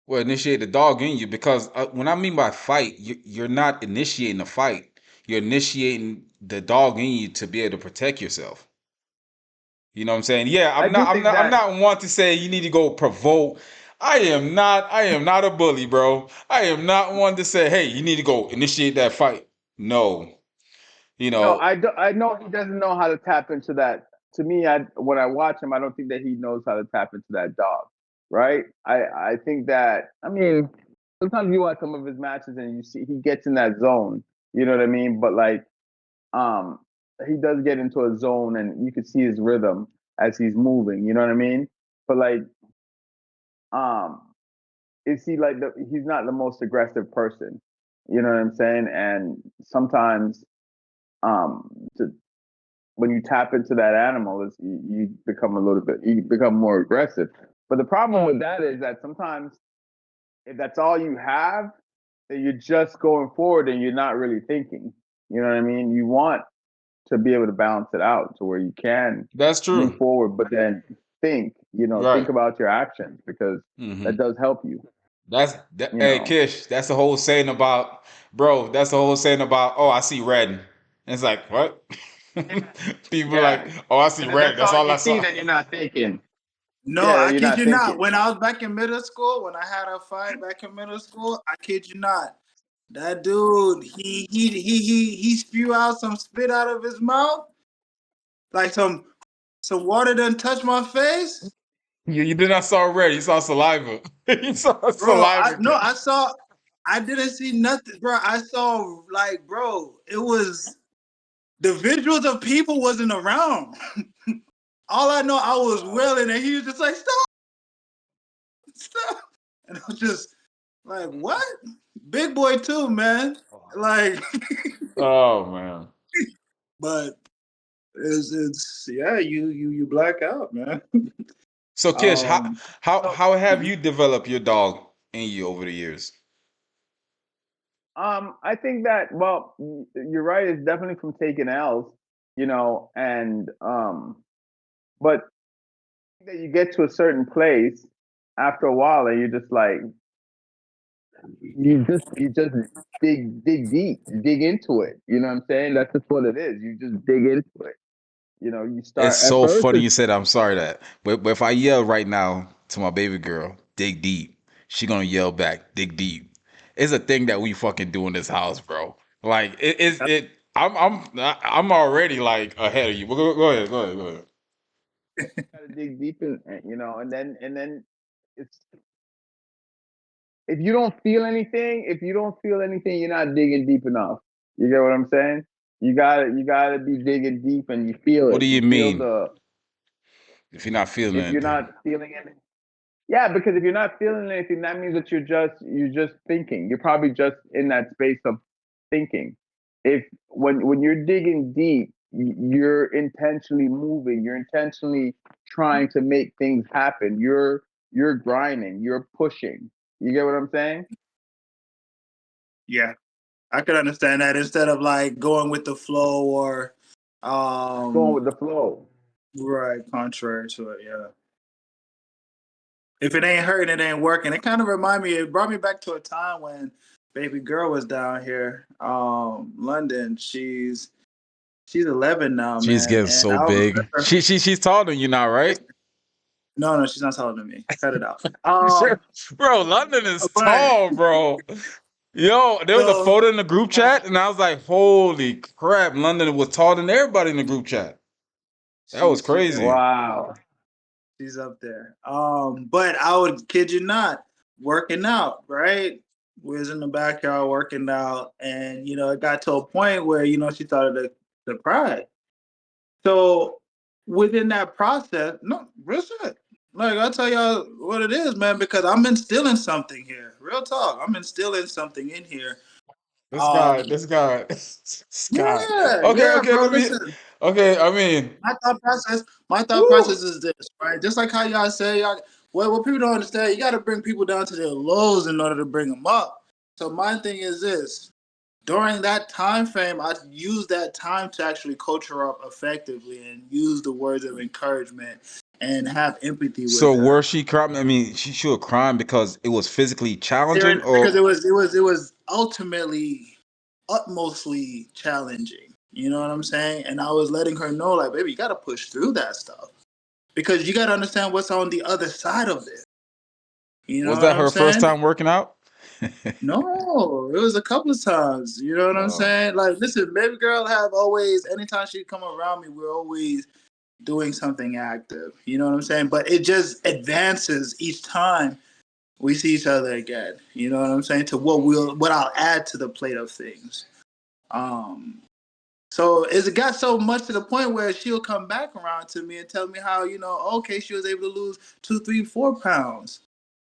Well, initiate the dog in you because when I mean by fight, you're not initiating a fight. You're initiating the dog in you to be able to protect yourself. You know what I'm saying? Yeah, I I'm do not. I'm think not. I'm that. not one to say you need to go provoke. I am not. I am not a bully, bro. I am not one to say, hey, you need to go initiate that fight. No, you No, know I know he doesn't know how to tap into that. To me, when I watch him, I don't think that he knows how to tap into that dog, right? I think that, I mean, sometimes you watch some of his matches and you see he gets in that zone. You know what I mean? But like, um, he does get into a zone, and you can see his rhythm as he's moving. You know what I mean? But like, um, is he like he's not the most aggressive person? You know what I'm saying? And sometimes, um, to when you tap into that animal, you become you become more aggressive. But the problem with that is that sometimes if that's all you have, then you're just going forward and you're not really thinking. You know what I mean? You want to be able to balance it out to where you can that's move true. forward, but then think Right. about your actions because that Hmm. does help you. That's that. You Hey, know, Kish. That's the whole saying about, bro. That's the whole saying about. Oh, I see red. And it's like what? People like, yeah. oh, I see And if red. that's That's all all you I see, saw. then you're not thinking. No, Yeah, then I you're kid not you not. thinking. When I was back in middle school, when I had a fight back in middle school, I kid you not. That dude, he spew out some spit out of his mouth, like some water done touched my face. You did not saw red. You saw saliva. You saw Bro, saliva. I didn't see nothing, bro. I saw like, bro, it was the visuals of people wasn't around. All I know, I was willing, and he was just like, stop, stop, and I was just like, what? Big boy too, man. Like, Oh man. but it's yeah, you black out, man. So Kish, how Um, how so, how have you developed your dog in you over the years? I think that, well, you're right. It's definitely from taking L's, and but that you get to a certain place after a while, and you're just like, you just dig deep, dig into it. You know what I'm saying? That's just what it is. You just dig into it. You It's start at so first. funny you said I'm sorry that. But if I yell right now to my baby girl, dig deep, she gonna yell back, dig deep. It's a thing that we fucking do in this house, bro. Like it is it. I'm already like ahead of you. But go ahead, go ahead, go ahead. Got to dig deep in, and then it's if you don't feel anything, you're not digging deep enough. You get what I'm saying? You gotta be digging deep, and you feel What it. do You you feel mean the if you're not feeling if you're anything? not feeling it. Yeah, because if you're not feeling anything, that means that you're just thinking. You're probably just in that space of thinking. If when you're digging deep, you're intentionally moving. You're intentionally trying to make things happen. you're grinding, you're pushing. You get what I'm saying? Yeah, I could understand that instead of like going with the flow or Going um with the flow. right contrary to it. Yeah. If it ain't hurting, it ain't working. It kind of remind me. It brought me back to a time when baby girl was down here, London. She's 11 now, She's man, getting and so I was big. She's taller than you now, right? no, she's not taller than me. Cut it out. Sure. Bro, London is But tall, bro. Yo, there was a so photo in the group chat, and I was like, holy crap, London was taller than everybody in the group chat. That was she's crazy. definitely Wow. she's up there. But I would kid you not, working out, right? We was in the backyard working out, and it got to a point where she started to cry. So within that process, no, real shit. Like I'll tell y'all what it is, man, because I'm instilling something here. Real talk. I'm instilling something in here. This guy, Um, this guy, this guy. yeah, Okay, yeah, okay, bro. let me. Listen, Okay, I mean, my thought process woo. is this, right? Just like how y'all say, what people don't understand, you got to bring people down to their lows in order to bring them up. So my thing is this: during that time frame, I used that time to actually coach her up effectively and use the words of encouragement and have empathy So with were her. she crying? I mean, she was crying because it was physically challenging, Because or it was ultimately utmostly challenging. You know what I'm saying? And I was letting her know, like, baby, you got to push through that stuff because you got to understand what's on the other side of it. You know was what that I'm her first saying? time working out? No, it was a couple of times. You know what I'm Oh, saying? Like, listen, baby girl have always, anytime she come around me, we're always doing something active. You know what I'm saying? But it just advances each time we see each other again. You know what I'm saying? To what I'll add to the plate of things. Um, so it got so much to the point where she'll come back around to me and tell me how, okay, she was able to lose 2, 3, 4 pounds.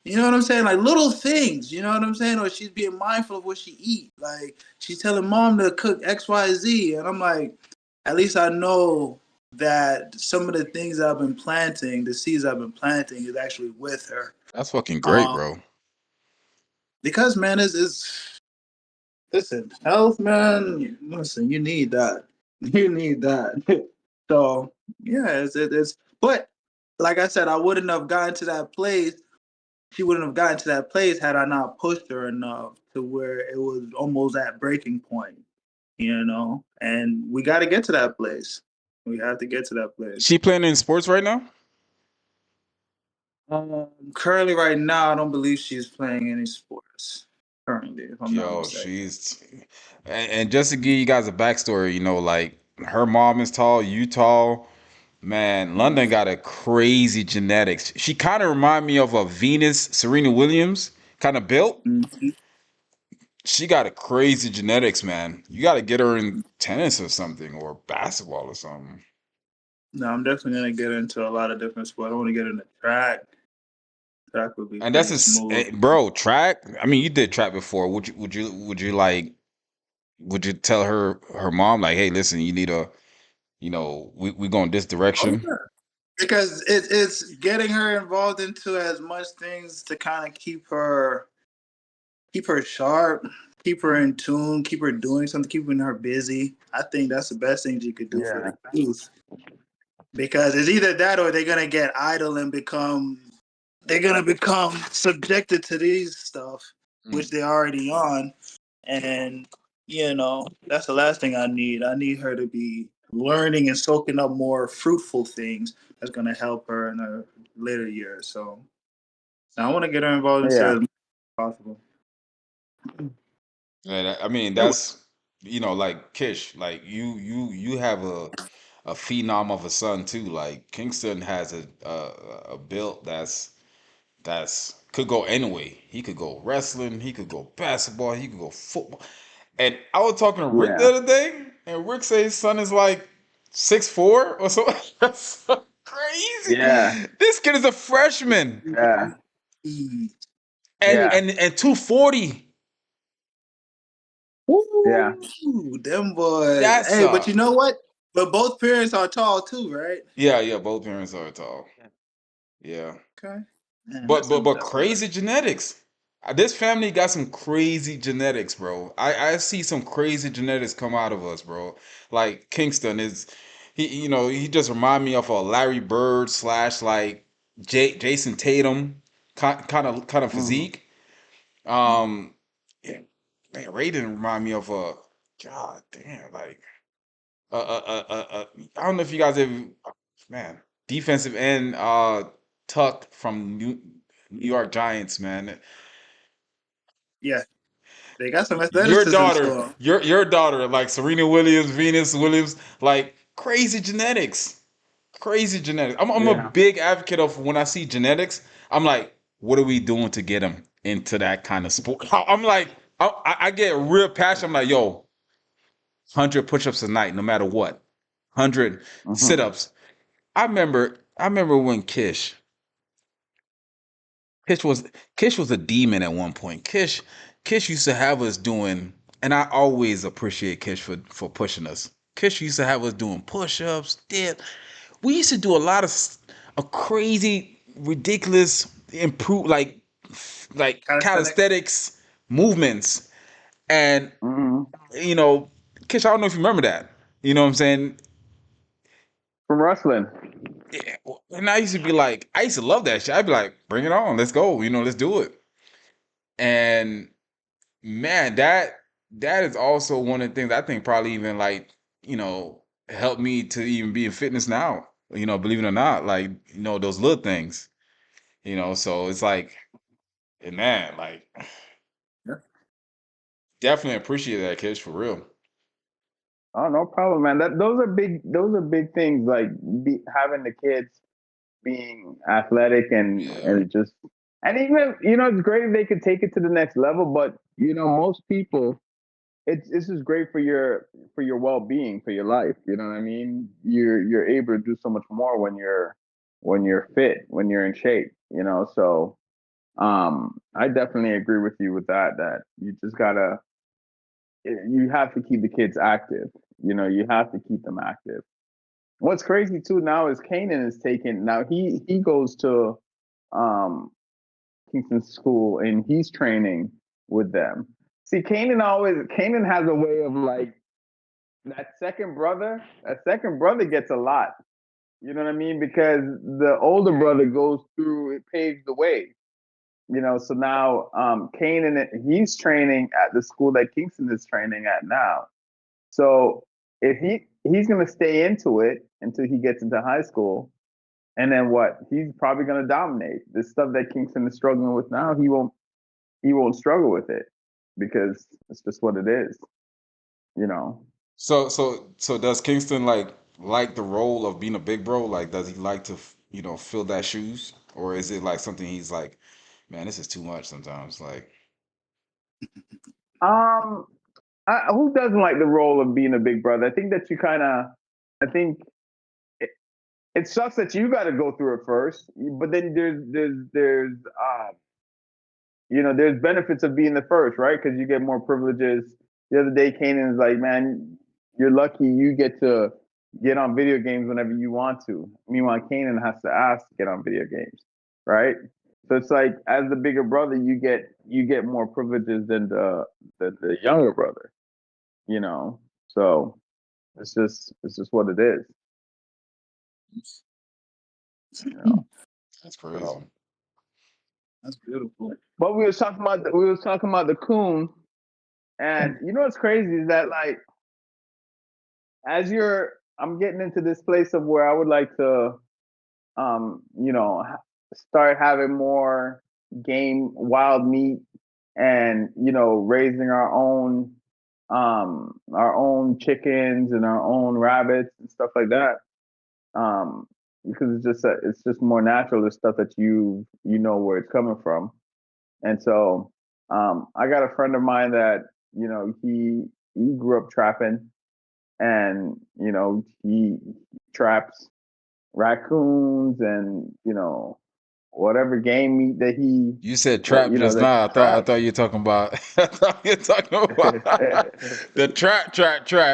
You know what I'm saying? Like little things, you know what I'm saying? Or she's being mindful of what she eat. Like she's telling mom to cook X, Y, Z. And I'm like, at least I know that some of the things I've been planting, the seeds I've been planting is actually with her. that's fucking great, Um, bro. because man, is listen, health, man. Listen, you need that. You need that. So yeah, it's. But like I said, I wouldn't have gotten to that place. She wouldn't have gotten to that place had I not pushed her enough to where it was almost at breaking point. And we got to get to that place. We have to get to that place. She playing in sports right now? Currently, right now, I don't believe she's playing any sports. Currently, if I'm not Yo, mistaken. she's and just to give you guys a backstory, like her mom is tall, you tall. Man, London got a crazy genetics. She kind of remind me of a Venus Serena Williams kind of built. Mm-hmm. She got a crazy genetics, man. You got to get her in tennis or something or basketball or something. No, I'm definitely gonna get into a lot of different sports. I want to get into track. Track would be And that's pretty smooth. bro, track. I mean, you did track before. Would you like would you tell her mom like, "Hey, listen, you need a, we going this Oh direction?" yeah, because it's getting her involved into as much things to kind of keep her sharp, keep her in tune, keep her doing something, keeping her busy. I think that's the best thing you could do for Yeah. the youth because it's either that or they're gonna get idle and become subjected to these stuff, which Mm. they're already on. And that's the last thing I need. I need her to be learning and soaking up more fruitful things that's going to help her in her later years. So I want to get her involved into Yeah. as much as possible. And I mean, It was- that's like Kish, like you have a phenom of a son too. Like Kingston has a build that's could go anyway. He could go wrestling, he could go basketball, he could go football. And I was talking to Rick the Yeah. other day, and Rick says his son is like 6'4" or so. That's so crazy. Yeah. This kid is a freshman Yeah. and Yeah. and and 240. Yeah. Woo, them boys. That's Hey, but you know what? But both parents are tall too, right? yeah, both parents are tall. Yeah. Okay. Man, But that's but some but that's some crazy genetics. This family got some crazy genetics, bro. I see some crazy genetics come out of us, bro. Like Kingston is, he just remind me of a Larry Bird slash like Jason Tatum kind of Mm-hmm. physique. Um, yeah, man, Ray didn't remind me of a god damn like I don't know if you guys ever man defensive end Tuck from New York Giants, man. yeah. They got some Your athleticism to daughter, them. your daughter, like Serena Williams, Venus Williams, like crazy genetics, crazy genetics. I'm a Yeah. big advocate of when I see genetics. I'm like, what are we doing to get them into that kind of sport? I'm like, I get real passionate. I'm like, yo, 100 push-ups a night, no matter what, 100 Mm-hmm. sit-ups. I remember when Kish was Kish was a demon at one point. Kish used to have us doing, and I always appreciate Kish for pushing us. Kish used to have us doing push-ups, dip. We used to do a lot of crazy, ridiculous, improve like Calisthenics. calisthenics movements. And Mm-hmm. you know, Kish, I don't know if you remember that. You know what I'm saying? From wrestling. Yeah. And I used to be like, I used to love that shit. I'd be like, bring it on, let's go. Let's do it. And man, that is also one of the things I think probably even like, helped me to even be in fitness now. Believe it or not, like, those little things. So it's like, man, like Yeah. definitely appreciate that, kids, for real. Oh, no problem, man. Those are big. Those are big things. Like having the kids being athletic Yeah. and just and even it's great if they could take it to the next level. But most people, it's just great for your well being, for your life. You know what I mean? You're able to do so much more when you're fit, when you're in shape. So I definitely agree with you with that. That you just gotta you have to keep the kids active. You have to keep them active. What's crazy too now is Kanan is taking now he goes to um Kingston school and he's training with them. See, Kanan has a way of like that second brother gets a lot. You know what I mean? Because the older brother goes through it paves the way. So now Kanan he's training at the school that Kingston is training at now. So if he's gonna stay into it until he gets into high school, and then what? He's probably gonna dominate. The stuff that Kingston is struggling with now, he won't struggle with it because it's just what it is, you know. So does Kingston like the role of being a big bro? Like, does he like to fill that shoes, or is it like something he's like, man, this is too much sometimes? Like, Um, who doesn't like the role of being a big brother? I think that I think it, it sucks that you got to go through it first, but then there's benefits of being the first, right? Because you get more privileges. The other day, Kanan is like, man, you're lucky you get to get on video games whenever you want to. Meanwhile, Kanan has to ask to get on video games, right? So it's like, as the bigger brother, you get more privileges than the younger brother, you know. So it's just what it is, you know. that's crazy. So, That's beautiful. but we was talking about the coon, and what's crazy is that like I'm getting into this place of where I would like to start having more game wild meat and raising our own chickens and our own rabbits and stuff like that. Because it's just more natural. The stuff that you know where it's coming from. And so I got a friend of mine that he grew up trapping, and he traps raccoons and whatever game meat that he You said that trap just that now. he I thought traps. you were talking about. I thought you were talking about the trap.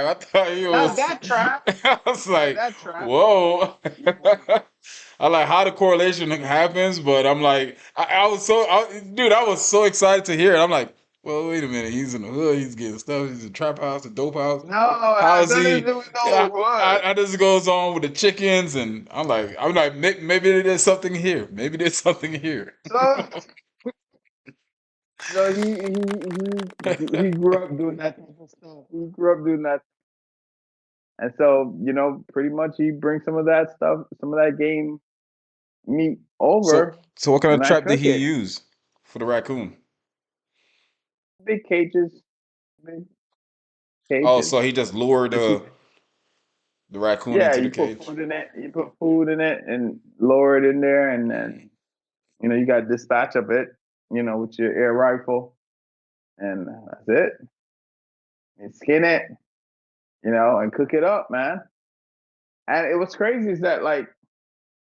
I thought you Not was. that trap. I was Not like, that trap. whoa. I like how the correlation happens, but I'm like, dude, I was so excited to hear it. I'm like, well, wait a minute, he's in the hood, he's getting stuff, he's in a trap house, a dope house. No, it How has is nothing to he? do with no Yeah, wood. how this goes on with the chickens, and I'm like, maybe there's something here. Maybe there's something here. So, so he grew up doing that type of stuff. He grew up doing that, and so pretty much he brings some of that stuff, some of that game meat So, over, so what kind of and I trap did cook he it. use for the raccoon? Big cages, big Oh, cages. so he just lured But you, the raccoon yeah, into the you put cage. food in it. You put food in it and lower it in there, and then you got dispatch of it. With your air rifle, and that's it. You skin it, and cook it up, man. And it was crazy is that like,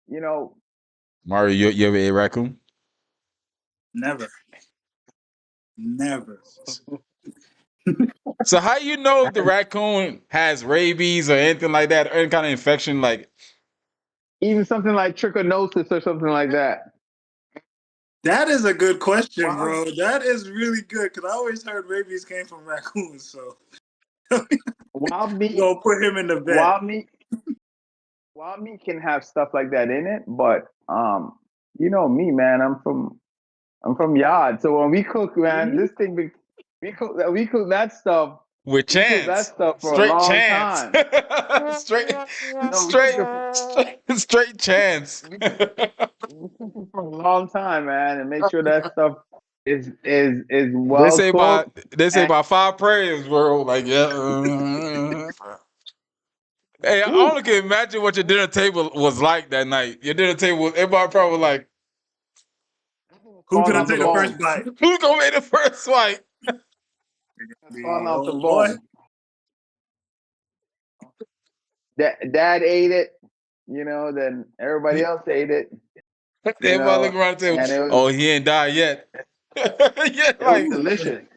you know, Mario, you ever ate raccoon? Never. Never. So how you know if the raccoon has rabies or anything like that, or any kind of infection? Like, even something like trichinosis or something like that. That is a good question, Wild, bro. That is really good because I always heard rabies came from raccoons. So wild we're meat, gonna put him in the vet. wild meat, wild meat can have stuff like that in it. But you know me, man. I'm from Yard, so when we cook, man, this thing we cook that stuff. with We cook that chance, stuff for a straight long chance, time. straight, No, we cook straight, it for straight chance. we cook, we cook it for a long time, man, and make sure that stuff is They well say my cooked. they say And my five prayers, bro. Like, yeah. Hey, I whew, only can imagine what your dinner table was like that night. Your dinner table, everybody probably was like, Who's falling gonna off the take the first bone. bite? "Who's gonna make the first swipe?" Falling off the Oh boy. bone. Dad ate it, then everybody else ate it, Everybody looking around the table. and it was Oh, he ain't died yet. Yeah, it was like, Ooh. delicious.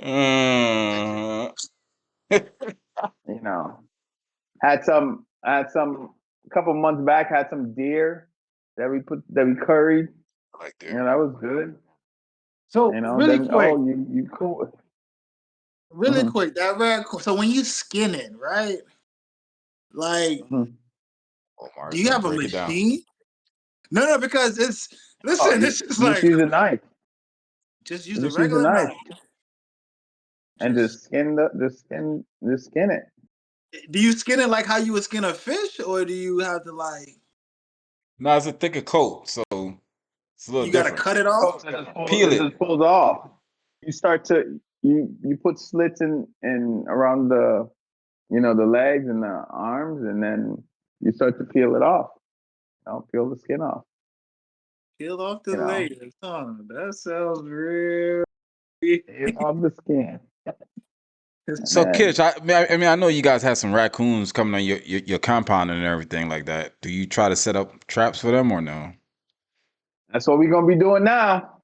uh, You know, had some a couple months back had some deer that we curried. like there. That was good. So really Then quick, you cool. really Hmm. quick, that raccoon. So when you skin it, right? Like, Hmm. Oh, do Mario's you gonna have a break it down. machine? No, because it's Oh, listen, you, it's just you just like use a knife. just use You a just use a regular knife knife. and Just just skin it. do you skin it like how you would skin a fish, or do you have to like No, it's a thicker coat, so it's a little you gotta different. cut it off? Peel It it. just pulls off. You start to you put slits in around the legs and the arms, and then you start to peel it off. Peel the skin off. Peel off the You know, layers. Huh? That sounds real. peel off the skin, and So, then Kish, I know you guys have some raccoons coming on your compound and everything like that. Do you try to set up traps for them or no? that's what we're gonna be doing now.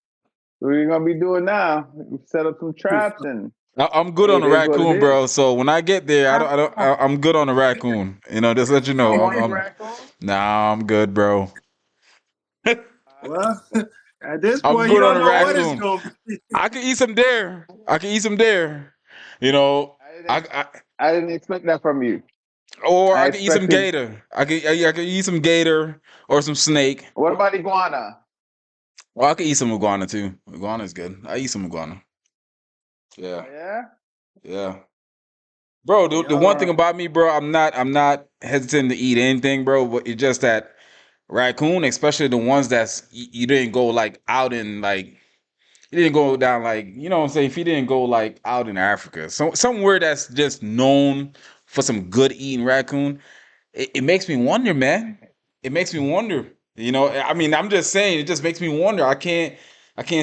We're gonna be doing now. Set up some traps, and I'm good hey, on it the is what it raccoon, is. bro. So when I get there, Ah, I'm good on the raccoon. Just let you you know. don't want any raccoon? Nah, I'm good, bro. Well, at this I'm point, you good on don't the know what it's raccoon. gonna be. I can eat some deer. I can eat some deer. You know, I didn't. I I didn't expect that from you. or I I can eat some expected. gator. I can eat some gator or some snake. What about iguana? Or I can eat some iguana too. Iguana is good. I eat some iguana. Oh Yeah, yeah. yeah. Bro, the Y'all one thing are about me, bro, I'm not hesitant to eat anything, bro. But it's just that raccoon, especially the ones that's you didn't go like out in like you didn't go down like what I'm saying. If you didn't go like out in Africa, somewhere that's just known for some good eating raccoon, it makes me wonder, man. It makes me wonder. I mean, I'm just saying, it just makes me wonder. I can't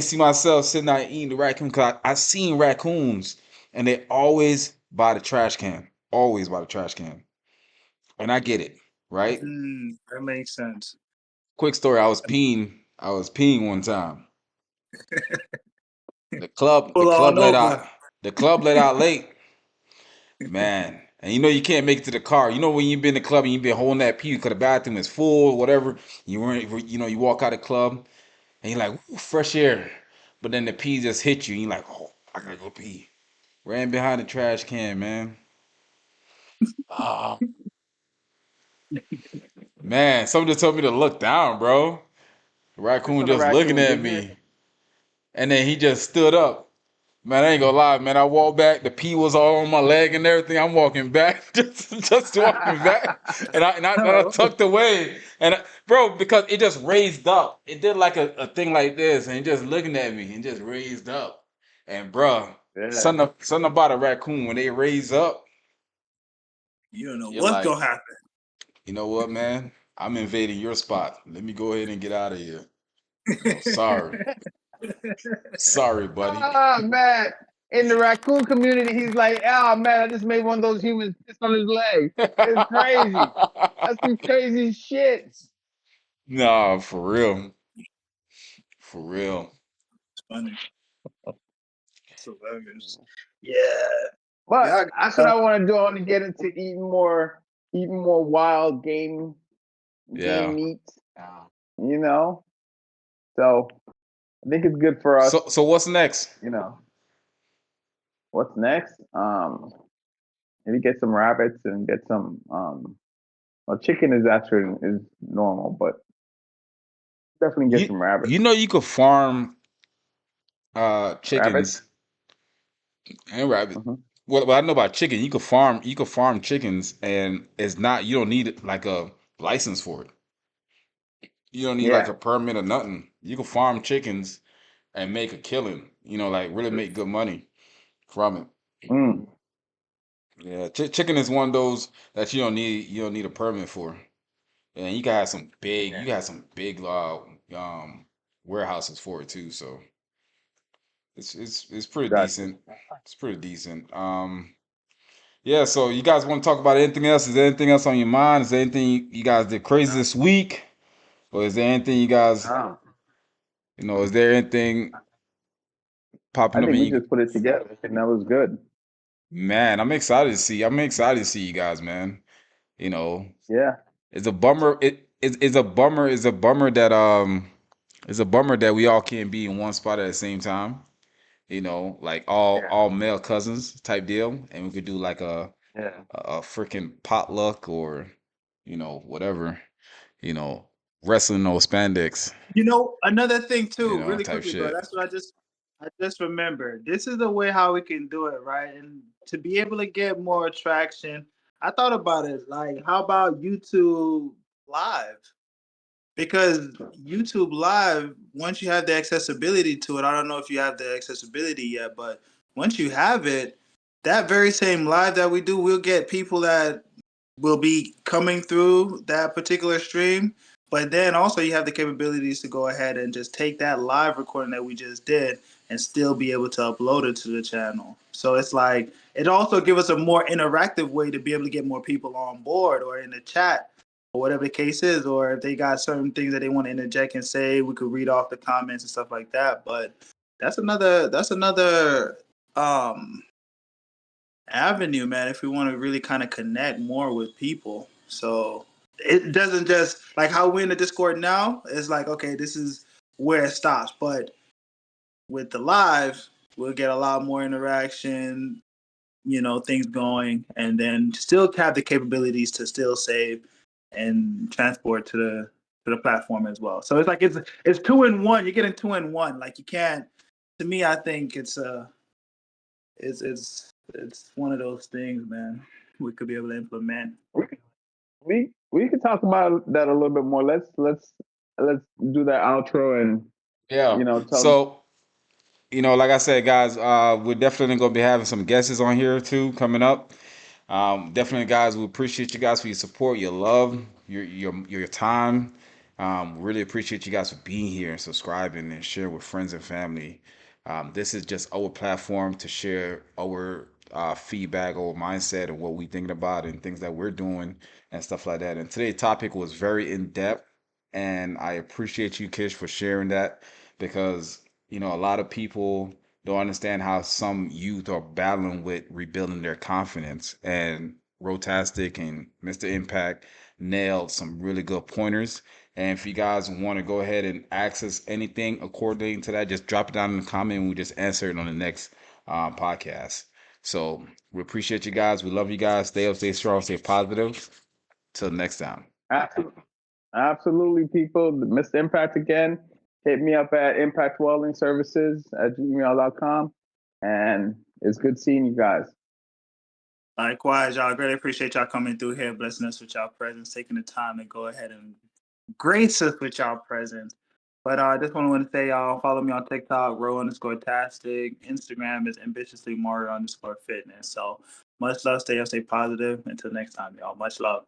see myself sitting out eating the raccoon because I've seen raccoons and they always by the trash can, always by the trash can, and I get it, right? that makes sense. Quick story: I was peeing one time. The club, the Pull club on let out, over. the club let out late. Man, And you know you can't make it to the car. You know when you've been in the club and you've been holding that pee because the bathroom is full or whatever. You weren't, you know, you walk out of the club and you're like, "Ooh, fresh air," but then the pee just hit you. And you're like, "Oh, I gotta go pee." Ran behind the trash can, man. Oh man, someone just told me to look down, bro. It's Raccoon on a just looking raccoon. at Did you? me, and then he just stood up. Man, I ain't gonna lie, man. I walked back. The pee was all on my leg and everything. I'm walking back, just walking back, and I Oh, tucked away. And bro, because it just raised up. It did like a thing like this, and just looking at me and just raised up. And bro, Yeah. something about a raccoon when they raise up, you don't know you're what's like, gonna happen. you know what, man? I'm invading your spot. Let me go ahead and get out of here. Sorry, sorry, buddy. Oh man. In the raccoon community, he's like, oh man, I just made one of those humans piss on his leg. It's crazy. That's some crazy shit. Nah, for real, for real. It's funny. It's hilarious. Yeah. But Yeah. that's what I want to do. I want to get into eating more wild game Yeah. meat. You know, so I think it's good for us. So what's next? You know, what's next? Maybe get some rabbits and get some. Well, chicken is actually is normal, but definitely get You some rabbits. you know you could farm Rabbits. chickens and rabbit. Hmm. What I know about chicken, you could farm chickens and it's not you don't need like a license for it. You don't need like Yeah. a permit or nothing. You can farm chickens and make a killing. You know, like really make good money from it. Mm. Yeah, chicken is one of those that you don't need a permit for. And you can have some big you Yeah. got some big warehouses for it too. So it's pretty Gotcha. decent. It's pretty decent. Yeah. So you guys want to talk about anything else? Is there anything else on your mind? Is there anything you guys did crazy No. this week, or is there anything you guys, No. is there anything I popping up? think And we you, just put it together, and that was good. man, I'm excited to see. I'm excited to see you guys, man. You know, Yeah. it's a bummer. It's a bummer. It's a bummer that we all can't be in one spot at the same time. Like all Yeah. all male cousins type deal, and we could do like a Yeah. a freaking potluck or whatever, you know, wrestling those spandex, You know, another thing too, really type quickly, bro. shit. That's what I just remembered. This is the way how we can do it, right? And to be able to get more attraction, I thought about it. Like, how about YouTube Live? Because YouTube Live, once you have the accessibility to it, I don't know if you have the accessibility yet, but once you have it, that very same live that we do, we'll get people that will be coming through that particular stream. But then also you have the capabilities to go ahead and just take that live recording that we just did and still be able to upload it to the channel. So it's like it also gives us a more interactive way to be able to get more people on board or in the chat or whatever the case is, or if they got certain things that they want to interject and say, we could read off the comments and stuff like that. But that's another um avenue, man, if we want to really kind of connect more with people. So it doesn't just like how we're in the Discord now, it's like, okay, this is where it stops. But with the live, we'll get a lot more interaction, things going, and then still have the capabilities to still save and transport to the platform as well. So it's like it's two in one. You're getting two in one. Like you can't. To me, I think it's one of those things, man. We could be able to implement. We we could talk about that a little bit more. Let's do that outro and Yeah. tell. So, like I said, guys, we're definitely gonna be having some guests on here too coming up. Definitely, guys, we appreciate you guys for your support, your love, your time. Really appreciate you guys for being here and subscribing and share with friends and family. This is just our platform to share our feedback, our mindset, and what we thinking about and things that we're doing and stuff like that. And today's topic was very in depth, and I appreciate you, Kish, for sharing that because a lot of people don't understand how some youth are battling with rebuilding their confidence. And Rotastic and Mr. Impact nailed some really good pointers. And if you guys want to go ahead and access anything according to that, just drop it down in the comment and we just answer it on the next podcast. So we appreciate you guys. We love you guys. Stay up, stay strong, stay positive. Till next time. Absolutely. Absolutely, people. Mr. Impact again. Hit me up at impactweldingservices@gmail.com. And it's good seeing you guys. Likewise, y'all. I greatly appreciate y'all coming through here, blessing us with y'all presence, taking the time to go ahead and grace us with y'all presence. But I just want to say, y'all, follow me on TikTok, row_tastic. Instagram is ambitiously_Mario_fitness. So much love, stay up, stay positive. Until next time, y'all. Much love.